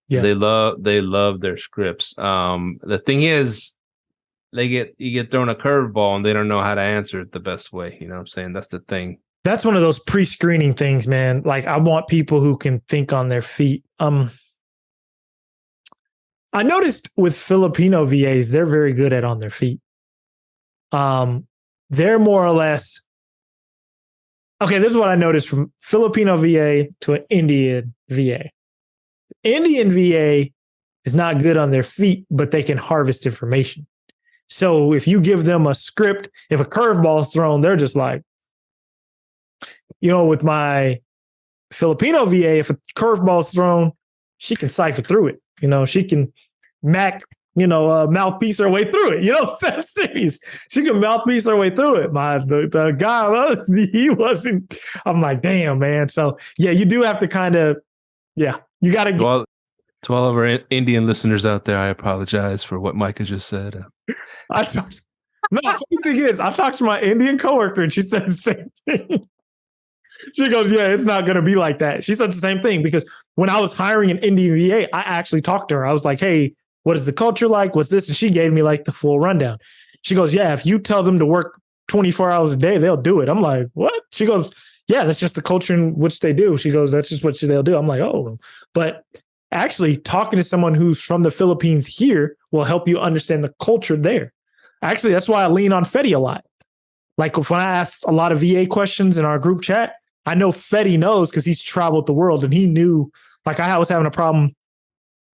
They love their scripts. The thing is, you get thrown a curveball and they don't know how to answer it the best way. You know what I'm saying? That's the thing. That's one of those pre-screening things, man. Like I want people who can think on their feet. I noticed with Filipino VAs, they're very good at on their feet. They're more or less, okay, this is what I noticed from Filipino VA to an Indian VA. Indian VA is not good on their feet, but they can harvest information. So if you give them a script, if a curveball is thrown, they're just like, with my Filipino VA, if a curveball is thrown, she can cipher through it. She can mouthpiece her way through it. Serious. She can mouthpiece her way through it. The guy, he wasn't. I'm like, damn, man. So yeah, you do have to kind of, you got to. To all of our Indian listeners out there, I apologize for what Myka just said. Funny thing is, I talked to my Indian coworker and she said the same thing. She goes, yeah, it's not going to be like that. She said the same thing because when I was hiring an Indian VA, I actually talked to her. I was like, hey, what is the culture like? What's this? And she gave me like the full rundown. She goes, yeah, if you tell them to work 24 hours a day, they'll do it. I'm like, what? She goes, yeah, that's just the culture in which they do. She goes, that's just what they'll do. I'm like, oh, but actually talking to someone who's from the Philippines here will help you understand the culture there. Actually, that's why I lean on Fetty a lot. Like when I asked a lot of VA questions in our group chat, I know Fetty knows because he's traveled the world and he knew, like I was having a problem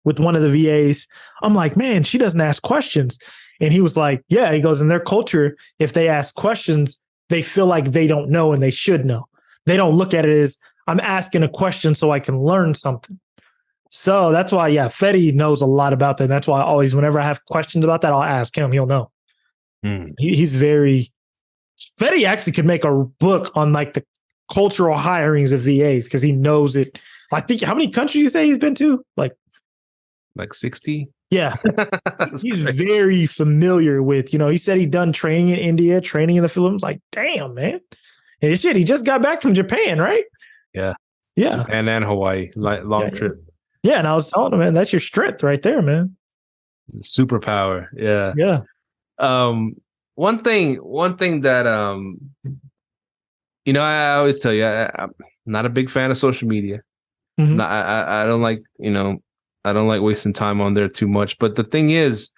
with one of the VAs. I'm like, man, she doesn't ask questions. And he was like, yeah, he goes, in their culture, if they ask questions, they feel like they don't know and they should know. They don't look at it as I'm asking a question so I can learn something. So that's why, Fetty knows a lot about that. And that's why I always, whenever I have questions about that, I'll ask him. He'll know. He's very, Fetty actually could make a book on like the cultural hirings of VAs because he knows it. I think, how many countries you say he's been to? Like 60? Yeah. He's very familiar with, he said he'd done training in India, training in the Philippines. Like, damn, man. And shit, he just got back from Japan, right? Yeah. Yeah. Japan and Hawaii, long trip. Yeah. And I was telling him, man, that's your strength right there, man. Superpower. Yeah. Yeah. One thing that, I always tell you, I'm not a big fan of social media. Mm-hmm. I don't like, I don't like wasting time on there too much. But the thing is,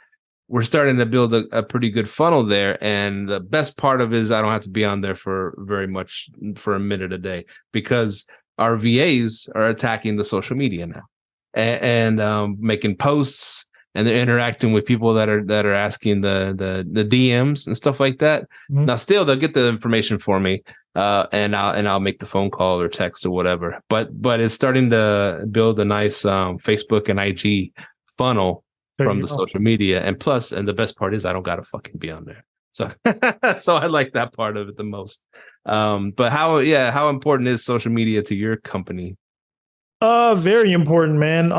we're starting to build a pretty good funnel there. And the best part of it is I don't have to be on there for a minute a day because our VAs are attacking the social media now and making posts and they're interacting with people that are asking the DMs and stuff like that. Mm-hmm. Now, still, they'll get the information for me, and I'll make the phone call or text or whatever. But it's starting to build a nice Facebook and IG funnel from the social media, and the best part is I don't gotta fucking be on there. So so I like that part of it the most. But how important is social media to your company? Very important, man.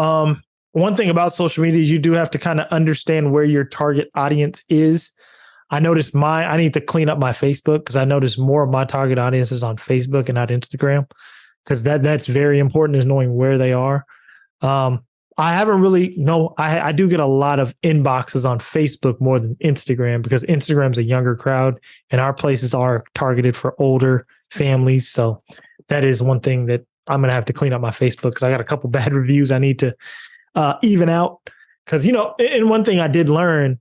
One thing about social media is you do have to kind of understand where your target audience is. I noticed I need to clean up my Facebook because I noticed more of my target audience is on Facebook and not Instagram, because that's very important, is knowing where they are. I haven't really I do get a lot of inboxes on Facebook more than Instagram, because Instagram's a younger crowd and our places are targeted for older families. So that is one thing that I'm going to have to clean up my Facebook, because I got a couple bad reviews I need to even out. Because, and one thing I did learn,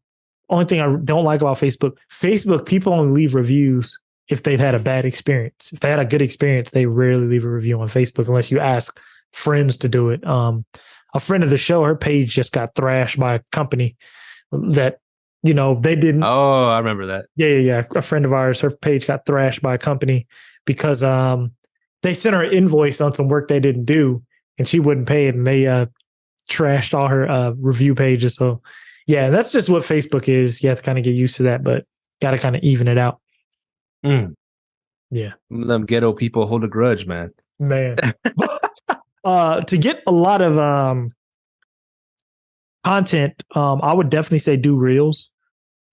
only thing I don't like about Facebook, people only leave reviews if they've had a bad experience. If they had a good experience, they rarely leave a review on Facebook unless you ask friends to do it. A friend of the show, her page just got thrashed by a company that, they didn't. Oh, I remember that. Yeah. A friend of ours, her page got thrashed by a company because they sent her an invoice on some work they didn't do, and she wouldn't pay it, and they trashed all her review pages. So, yeah, that's just what Facebook is. You have to kind of get used to that, but got to kind of even it out. Yeah. Them ghetto people hold a grudge, man. To get a lot of content, I would definitely say do reels.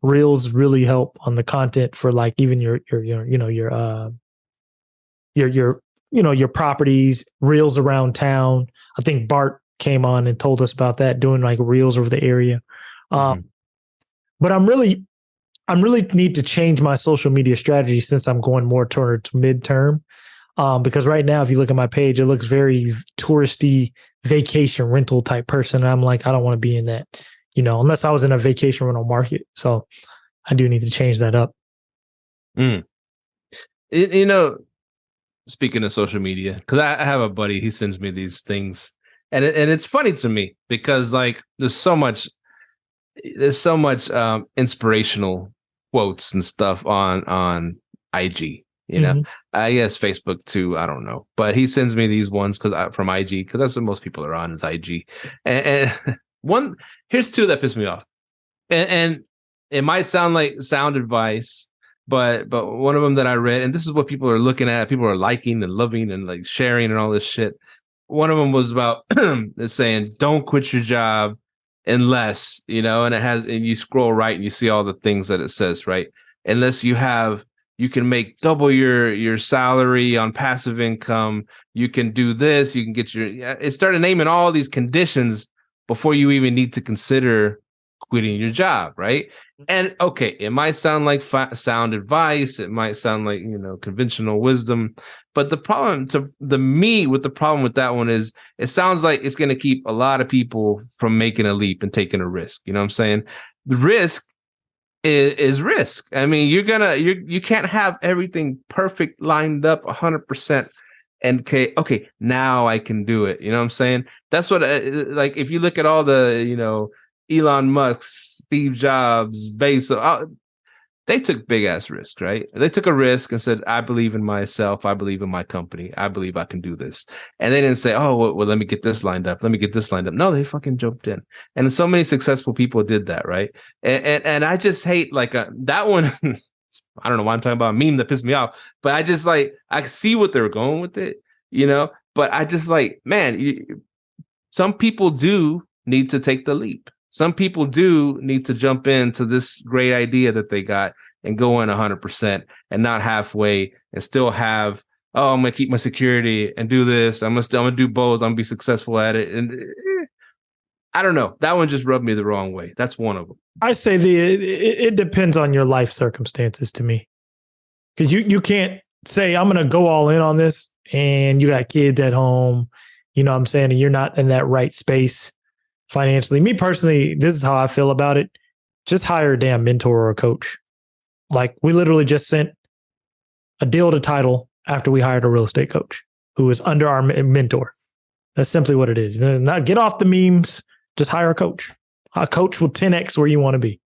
Reels really help on the content for like even your properties, reels around town. I think Bart came on and told us about that, doing like reels over the area. But I'm really need to change my social media strategy since I'm going more towards midterm. Because right now, if you look at my page, it looks very touristy, vacation rental type person. And I'm like, I don't want to be in that, unless I was in a vacation rental market. So I do need to change that up. Speaking of social media, because I have a buddy, he sends me these things, and it's funny to me because like there's so much inspirational quotes and stuff on IG. I guess Facebook too. I don't know, but he sends me these ones from IG, because that's what most people are on, is IG. And here's two that piss me off, and it might sound like sound advice, but one of them that I read, and this is what people are looking at, people are liking and loving and like sharing and all this shit. One of them was about it's saying, don't quit your job unless, and you scroll right and you see all the things that it says, right? Unless you can make double your salary on passive income. You can do this. You can get it started naming all these conditions before you even need to consider quitting your job, right? And okay, it might sound like sound advice. It might sound like, conventional wisdom. But the problem with that one is it sounds like it's going to keep a lot of people from making a leap and taking a risk. You know what I'm saying? The risk is risk. I mean, you can't have everything perfect lined up 100%. And okay, now I can do it. You know what I'm saying? That's what like if you look at all the Elon Musk, Steve Jobs, Bezos, they took big ass risks, right? They took a risk and said, I believe in myself. I believe in my company. I believe I can do this. And they didn't say, oh, well, let me get this lined up. Let me get this lined up. No, they fucking jumped in. And so many successful people did that, right? And I just hate like that one. I don't know why I'm talking about a meme that pissed me off, but I just like, I see what they're going with it, but I just like, man, some people do need to take the leap. Some people do need to jump into this great idea that they got and go in 100% and not halfway and still have, I'm going to keep my security and do this. I'm going to do both. I'm going to be successful at it. And I don't know. That one just rubbed me the wrong way. That's one of them. I say it depends on your life circumstances to me. Because you can't say, I'm going to go all in on this and you got kids at home, you know what I'm saying? And you're not in that right space financially. Me personally, this is how I feel about it. Just hire a damn mentor or a coach. Like we literally just sent a deal to title after we hired a real estate coach who is under our mentor. That's simply what it is. Not get off the memes, just hire a coach. A coach will 10x where you want to be.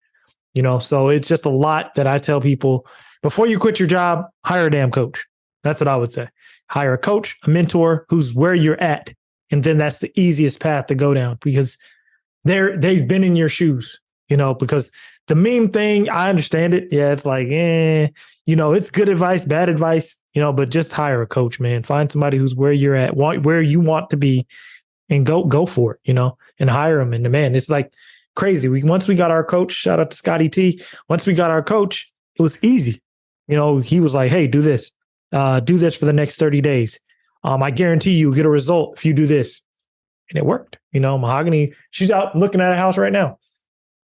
So it's just a lot that I tell people before you quit your job, hire a damn coach. That's what I would say. Hire a coach, a mentor who's where you're at. And then that's the easiest path to go down because they've been in your shoes, because the meme thing, I understand it. Yeah, it's like, it's good advice, bad advice, but just hire a coach, man. Find somebody who's where you're at, where you want to be, and go for it, and hire them. And man, it's like crazy. Once we got our coach, shout out to Scotty T. Once we got our coach, it was easy. He was like, hey, do this for the next 30 days. I guarantee you'll get a result if you do this. And it worked. Mahogany, she's out looking at a house right now.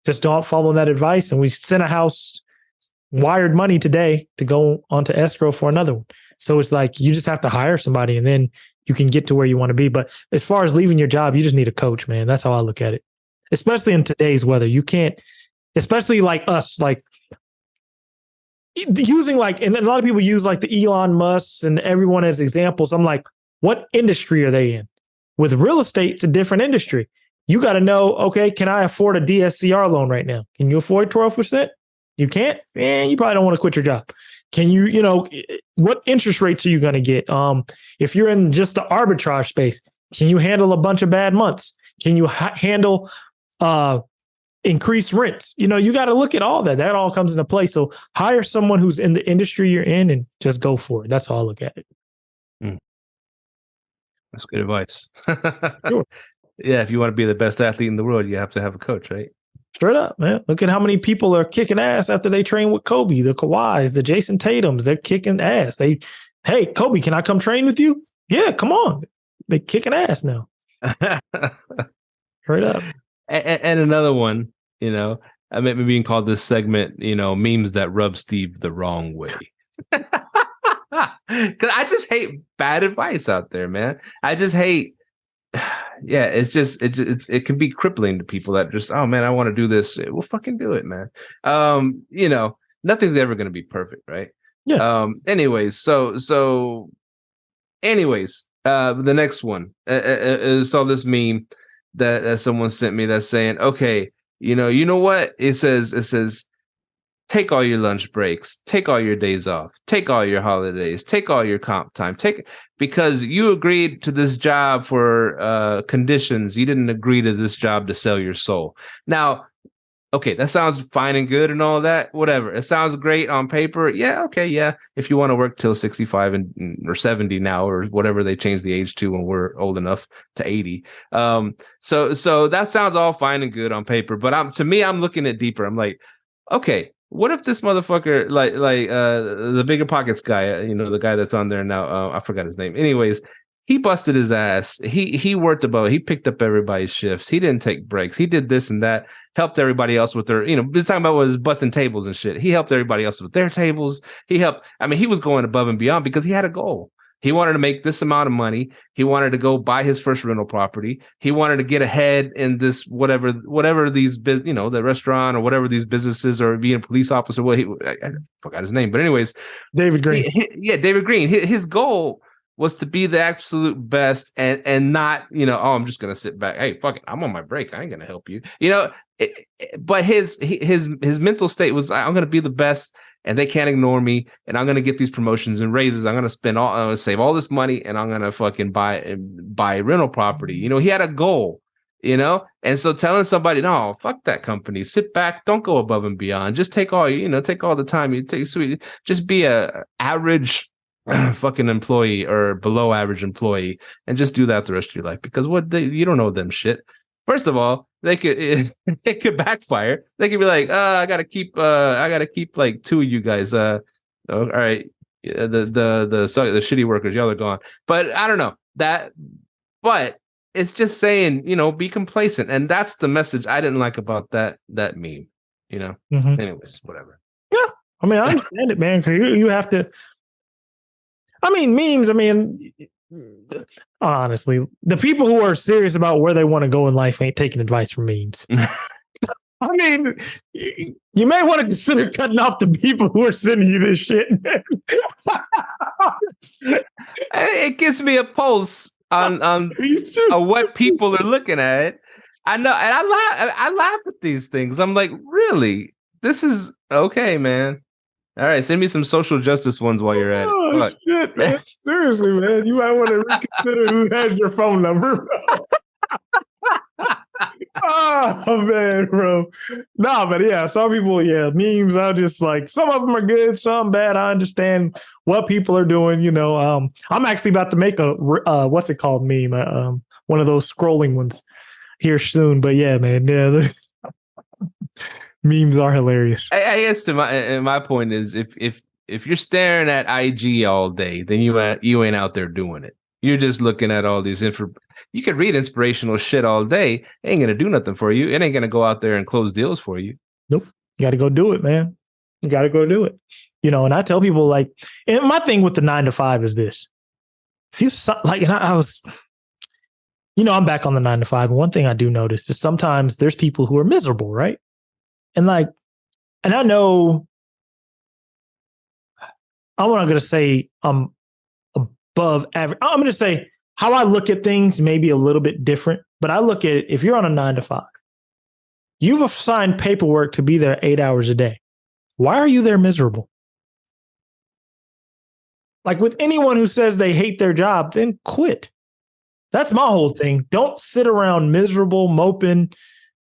Just don't follow that advice. And we sent a house, wired money today to go onto escrow for another one. So it's like, you just have to hire somebody and then you can get to where you want to be. But as far as leaving your job, you just need a coach, man. That's how I look at it. Especially in today's weather. You can't, especially like us, like using and a lot of people use like the Elon Musks and everyone as examples. I'm like, what industry are they in? With real estate, it's a different industry. You got to know, okay, can I afford a DSCR loan right now? Can you afford 12%? You can't? You probably don't want to quit your job. Can you, what interest rates are you going to get? If you're in just the arbitrage space, can you handle a bunch of bad months? Can you handle increased rents? You got to look at all that. That all comes into play. So hire someone who's in the industry you're in and just go for it. That's how I look at it. That's good advice. Sure. Yeah, if you want to be the best athlete in the world, you have to have a coach, right? Straight up, man. Look at how many people are kicking ass after they train with Kobe, the Kawhis, the Jason Tatums. They're kicking ass. Hey, Kobe, can I come train with you? Yeah, come on. They're kicking ass now. Straight up. And another one, I may be being called this segment, memes that rub Steve the wrong way. Because I just hate bad advice out there, man. I just hate. Yeah, it can be crippling to people that just, oh man, I want to do this. We'll fucking do it, man. Nothing's ever going to be perfect, right? Yeah. Anyways, the next one, saw this meme that someone sent me that's saying, okay, you know what? It says, take all your lunch breaks, take all your days off, take all your holidays, take all your comp time, because you agreed to this job for conditions. You didn't agree to this job to sell your soul. Now, okay, that sounds fine and good and all that, whatever. It sounds great on paper. Yeah, okay, yeah. If you want to work till 65 or 70 now, or whatever they change the age to when we're old enough to 80. So that sounds all fine and good on paper. But to me, I'm looking at deeper. I'm like, okay, what if this motherfucker, like the BiggerPockets guy, the guy that's on there now, I forgot his name. Anyways, he busted his ass. He worked above. He picked up everybody's shifts. He didn't take breaks. He did this and that. Helped everybody else with their, he's talking about was busting tables and shit. He helped everybody else with their tables. He was going above and beyond because he had a goal. He wanted to make this amount of money. He wanted to go buy his first rental property. He wanted to get ahead in this whatever these the restaurant or whatever these businesses, or being a police officer. I forgot his name, but anyways, David Green. David Green. His goal was to be the absolute best and not, I'm just gonna sit back. Hey, fuck it, I'm on my break. I ain't gonna help you. But his mental state was, I'm gonna be the best, and they can't ignore me, and I'm gonna get these promotions and raises. I'm gonna save all this money, and I'm gonna fucking buy rental property. He had a goal. And so telling somebody, no, fuck that company, sit back, don't go above and beyond, just take all the time you take, just be a average fucking employee or below average employee, and just do that the rest of your life, because you don't know them shit. First of all, it could backfire. They could be like, I gotta keep like two of you guys. All right, the shitty workers, y'all are gone. But I don't know that. But it's just saying, be complacent, and that's the message I didn't like about that meme. Mm-hmm. Anyways, whatever. Yeah, I understand it, man. Because you have to. Memes. Honestly, the people who are serious about where they want to go in life ain't taking advice from memes. You may want to consider cutting off the people who are sending you this shit. It gives me a pulse on what people are looking at. I know, and I laugh at these things. I'm like, really? This is okay, man. All right, send me some social justice ones while you're at it. Oh, shit, man. Seriously, man. You might want to reconsider who has your phone number. Oh, man, bro. No, but yeah, some people, memes, I just like, some of them are good, some bad. I understand what people are doing, you know. I'm actually about to make a, what's it called, meme? One of those scrolling ones here soon. But yeah, man, yeah. Memes are hilarious. I guess my point is if you're staring at IG all day, then you ain't out there doing it. You're just looking at all these you could read inspirational shit all day. It ain't gonna do nothing for you. It ain't gonna go out there and close deals for you. Nope. You got to go do it, man. You got to go do it. You know, and I tell people like, and my thing with the 9 to 5 is this: if you like, and I was, you know, I'm back on the 9 to 5. And one thing I do notice is sometimes there's people who are miserable, right? And like, and I know, I'm not going to say I'm above average. I'm going to say how I look at things may be a little bit different, but I look at it, if you're on a 9 to 5, you've signed paperwork to be there 8 hours a day. Why are you there miserable? Like with anyone who says they hate their job, then quit. That's my whole thing. Don't sit around miserable, moping,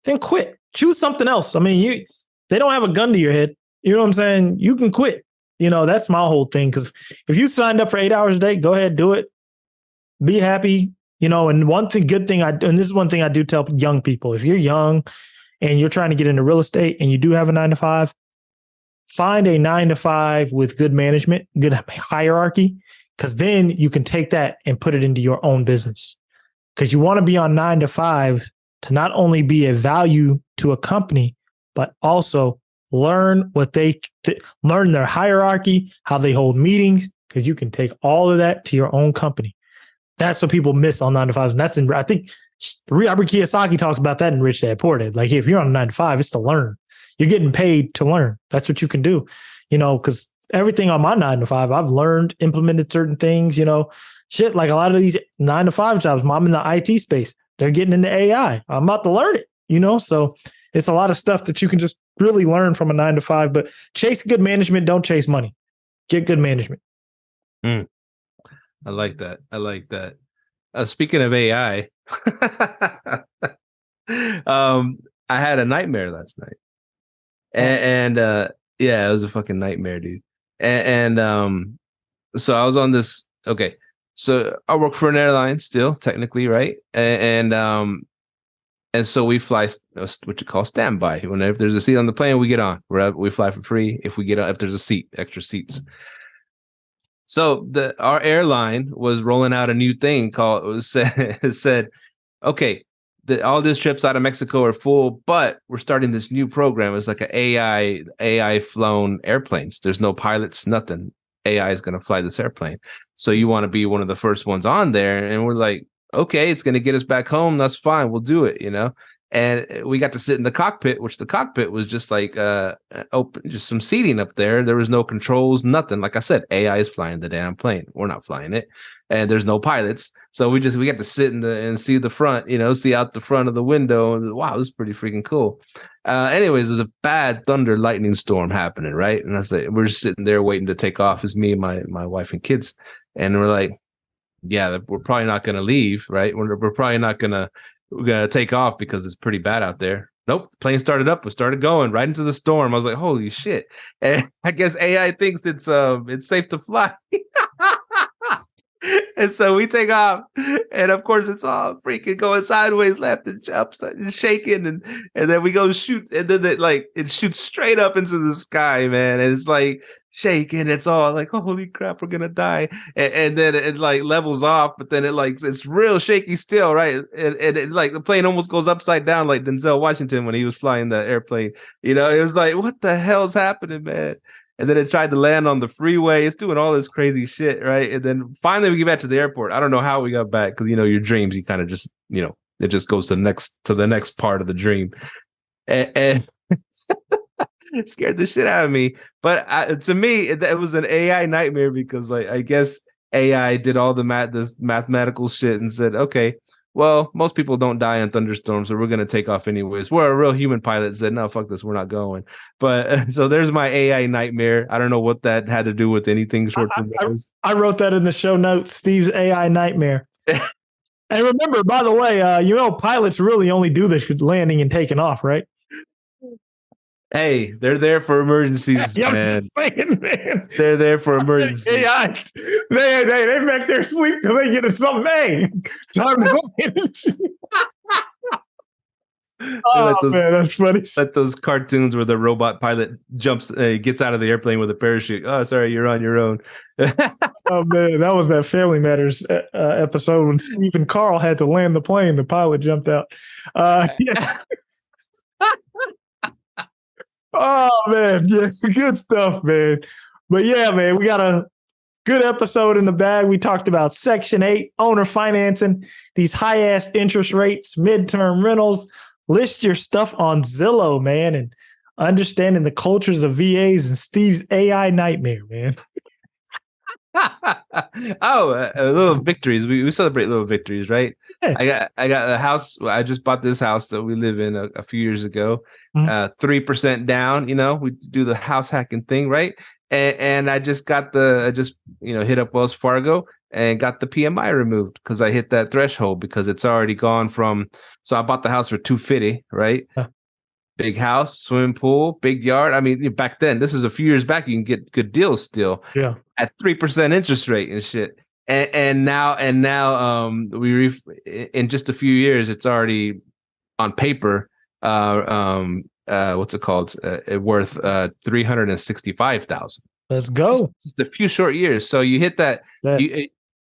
then quit. Choose something else. I mean, they don't have a gun to your head. You know what I'm saying? You can quit. You know, that's my whole thing. Because if you signed up for 8 hours a day, go ahead, do it. Be happy. You know, and good thing and this is one thing I do tell young people. If you're young and you're trying to get into real estate and you do have a 9 to 5, find a 9 to 5 with good management, good hierarchy, because then you can take that and put it into your own business. Because you want to be on 9 to 5 to not only be a value to a company, but also learn learn their hierarchy, how they hold meetings, because you can take all of that to your own company. That's what people miss on 9 to 5s. And that's I think Robert Kiyosaki talks about that in Rich Dad Poor Dad. Like if you're on a 9 to 5, it's to learn. You're getting paid to learn. That's what you can do, you know, because everything on my 9 to 5, I've learned, implemented certain things, you know, shit, like a lot of these 9 to 5 jobs, I'm in the IT space. They're getting into AI. I'm about to learn it, you know, so it's a lot of stuff that you can just really learn from a 9 to 5, but chase good management. Don't chase money. Get good management. I like that. I like that. Speaking of AI, I had a nightmare last night. And yeah, it was a fucking nightmare, dude. And so I was on this. Okay, so I work for an airline still, technically, right? And so we fly what you call standby. Whenever there's a seat on the plane, we get on. We fly for free. If there's a seat, extra seats. So our airline was rolling out a new thing it said, okay, all these trips out of Mexico are full, but we're starting this new program. It's like an AI flown airplanes. There's no pilots, nothing. AI is going to fly this airplane. So you want to be one of the first ones on there. And we're like, okay, it's going to get us back home. That's fine. We'll do it, you know? And we got to sit in the cockpit, which the cockpit was just like open, just some seating up there. There was no controls, nothing. Like I said, AI is flying the damn plane. We're not flying it, and there's no pilots. So we got to sit and see the front, you know, see out the front of the window. And wow, this is pretty freaking cool. Anyways, there's a bad thunder lightning storm happening, right? And I said, we're just sitting there waiting to take off. It's me and my wife and kids, and we're like, yeah, we're probably not going to leave, right? We're probably not going to. We're going to take off because it's pretty bad out there. Nope. The plane started up. We started going right into the storm. I was like, holy shit. And I guess AI thinks it's safe to fly. And so we take off. And of course, it's all freaking going sideways, left and upside and shaking. And then we go shoot. And then it shoots straight up into the sky, man. And it's like shaking. It's all like, holy crap, we're going to die. And then it like levels off, but then it's real shaky still, right? And it like the plane almost goes upside down like Denzel Washington when he was flying the airplane. You know, it was like, what the hell's happening, man? And then it tried to land on the freeway. It's doing all this crazy shit, right? And then finally we get back to the airport. I don't know how we got back because, you know, your dreams, you kind of just, you know, it just goes to the next part of the dream. And it scared the shit out of me. But to me, it was an AI nightmare because, like, I guess AI did all this mathematical shit and said, okay, well, most people don't die in thunderstorms, so we're going to take off anyways. Where a real human pilot said, no, fuck this, we're not going. But so there's my AI nightmare. I don't know what that had to do with anything short-term rentals. I wrote that in the show notes, Steve's AI nightmare. And remember, by the way, pilots really only do the landing and taking off, right? Hey, they're there for emergencies, Yeah, man. Saying, man. They're there for emergencies. AI, they back there sleep till they get to something. Hey, time to go. Oh, man, that's funny. Let those cartoons where the robot pilot gets out of the airplane with a parachute. Oh, sorry, you're on your own. Oh, man, that was that Family Matters episode when Steve and Carl had to land the plane. The pilot jumped out. Yeah. Oh, man. Yeah, good stuff, man. But yeah, man, we got a good episode in the bag. We talked about Section 8, owner financing, these high-ass interest rates, midterm rentals. List your stuff on Zillow, man, and understanding the cultures of VAs and Steve's AI nightmare, man. Little victories. We celebrate little victories, right? Yeah. I got a house. I just bought this house that we live in a few years ago. 3% down. We do the house hacking thing, right? And I just hit up Wells Fargo and got the PMI removed because I hit that threshold because it's already gone from. So I bought the house for $250, right? Big house, swimming pool, big yard. I mean, back then, this is a few years back, you can get good deals still. Yeah. At 3% interest rate and shit. And now in just a few years, it's already on paper. What's it called? Worth $365,000. Let's go. Just a few short years. So you hit that.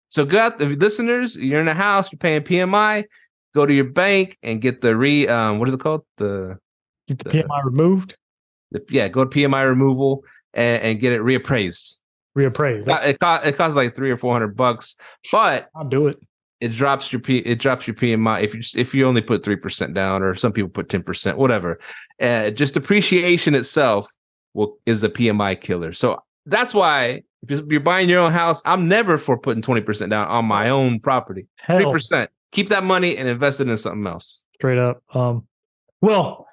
So go out, the listeners. You're in a house. You're paying PMI. Go to your bank and get the what is it called? Get the PMI removed. Go to PMI removal and get it reappraised. It costs like $300 or $400, but I'll do it. It drops your PMI if you only put 3% down, or some people put 10%, whatever. Just appreciation itself is a PMI killer. So that's why if you're buying your own house, I'm never for putting 20% down on my own property. 3%. Keep that money and invest it in something else. Straight up. Well,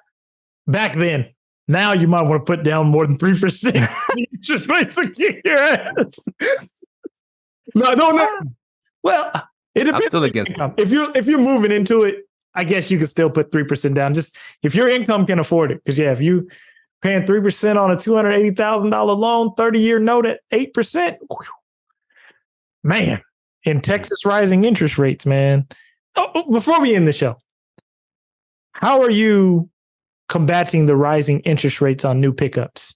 back then. Now you might want to put down more than 3%. Interest rates will kick your ass. No. Well, it depends. I'm still against it. If you're moving into it, I guess you can still put 3% down. Just if your income can afford it. Because if you paying 3% on a $280,000 loan, 30-year note at 8%, man. In Texas, rising interest rates, man. Oh, before we end the show, how are you combating the rising interest rates on new pickups?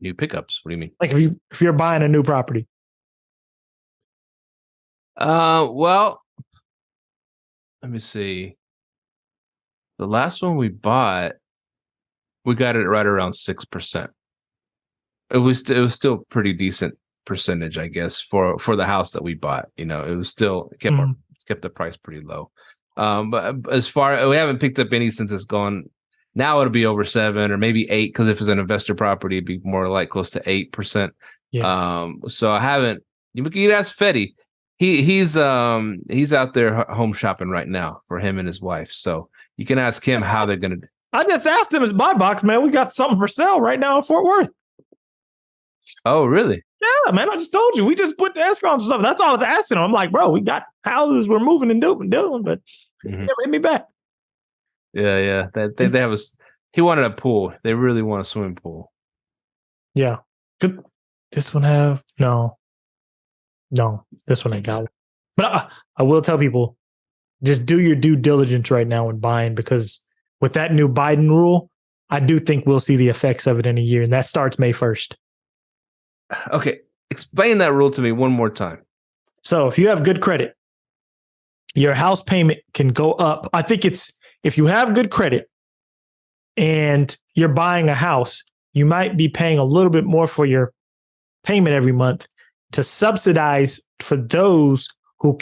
New pickups? What do you mean? Like if you're buying a new property? Well, let me see. The last one we bought, we got it right around 6%. It was still pretty decent percentage, I guess, for the house that we bought. It was still kept the price pretty low. But as far, we haven't picked up any since it's gone. Now it'll be over 7 or maybe 8, because if it's an investor property, it'd be more like close to 8%. Yeah. So I haven't. You can ask Fetty. He's out there home shopping right now for him and his wife. So you can ask him how they're gonna. I just asked him his buy box, man. We got something for sale right now in Fort Worth. Oh, really? Yeah, man. I just told you. We just put the escrow on stuff. That's all I was asking him. I'm like, bro, we got houses we're moving and doing, but never hit me back. Yeah. They have he wanted a pool. They really want a swimming pool. Yeah. Could this one have? No, this one ain't got one. But I will tell people, just do your due diligence right now when buying, because with that new Biden rule, I do think we'll see the effects of it in a year, and that starts May 1st. Okay. Explain that rule to me one more time. So if you have good credit, your house payment can go up. I think it's, if you have good credit and you're buying a house, you might be paying a little bit more for your payment every month to subsidize for those who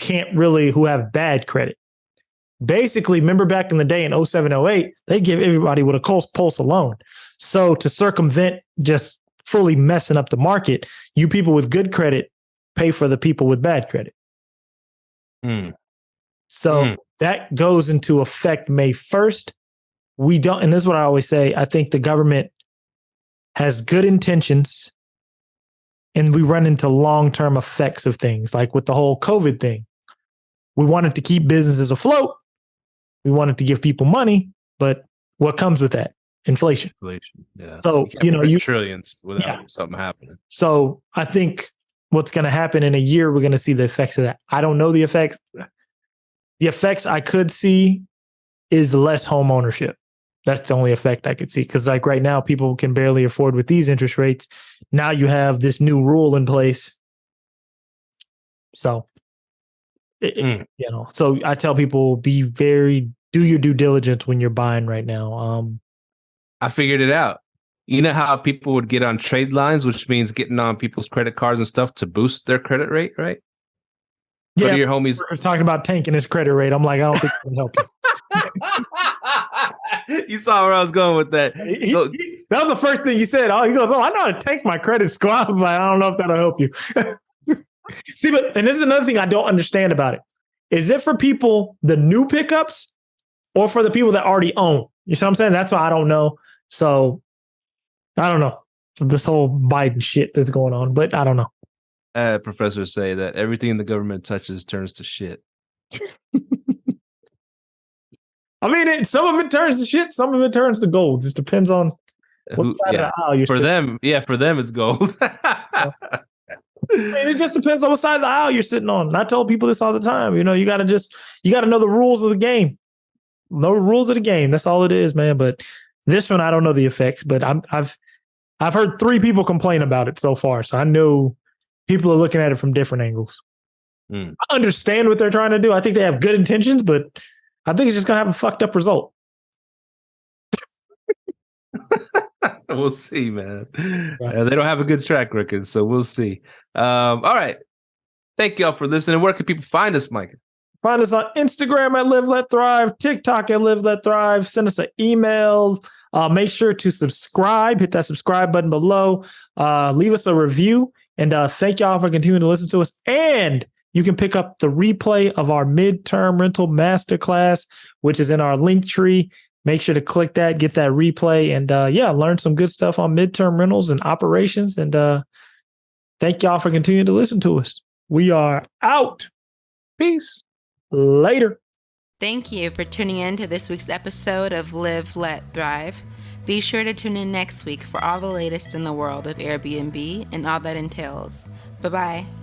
have bad credit. Basically, remember back in the day in 07, 08, they give everybody with a pulse a loan. So to circumvent just fully messing up the market, you people with good credit pay for the people with bad credit. So that goes into effect May 1st. We don't, and this is what I always say, I think the government has good intentions and we run into long-term effects of things, like with the whole COVID thing. We wanted to keep businesses afloat. We wanted to give people money, but what comes with that? Inflation. Yeah. So, you trillions without something happening. So I think what's going to happen in a year, we're going to see the effects of that. I don't know the effects. The effects I could see is less home ownership. That's the only effect I could see. Because like right now, people can barely afford with these interest rates. Now you have this new rule in place. So, so I tell people do your due diligence when you're buying right now. I figured it out. You know how people would get on trade lines, which means getting on people's credit cards and stuff to boost their credit rate, right? Yeah, your homies we're talking about tanking his credit rate. I'm like, I don't think it can help you. You saw where I was going with that. That was the first thing he said. Oh, he goes, I know how to tank my credit score. I was like, I don't know if that'll help you. See, and this is another thing I don't understand about it. Is it for people, the new pickups, or for the people that already own? You see what I'm saying? That's why I don't know. So I don't know this whole Biden shit that's going on, but I don't know. Professors say that everything the government touches turns to shit. I mean, some of it turns to shit, some of it turns to gold. Just depends on what side of the aisle you're sitting. For them, it's gold. I mean, it just depends on what side of the aisle you're sitting on. And I tell people this all the time. You got to know the rules of the game. Know the rules of the game. That's all it is, man. But this one, I don't know the effects. But I've heard 3 people complain about it so far, so I know people are looking at it from different angles. I understand what they're trying to do. I think they have good intentions, but I think it's just going to have a fucked up result. We'll see, man. Right. They don't have a good track record, so we'll see. All right. Thank y'all for listening. Where can people find us, Myka? Find us on Instagram at Live Let Thrive, TikTok at Live Let Thrive. Send us an email. Make sure to subscribe. Hit that subscribe button below. Leave us a review. And thank y'all for continuing to listen to us. And you can pick up the replay of our midterm rental masterclass, which is in our link tree. Make sure to click that, get that replay, and learn some good stuff on midterm rentals and operations. And thank y'all for continuing to listen to us. We are out. Peace. Later. Thank you for tuning in to this week's episode of Live, Let, Thrive. Be sure to tune in next week for all the latest in the world of Airbnb and all that entails. Bye-bye.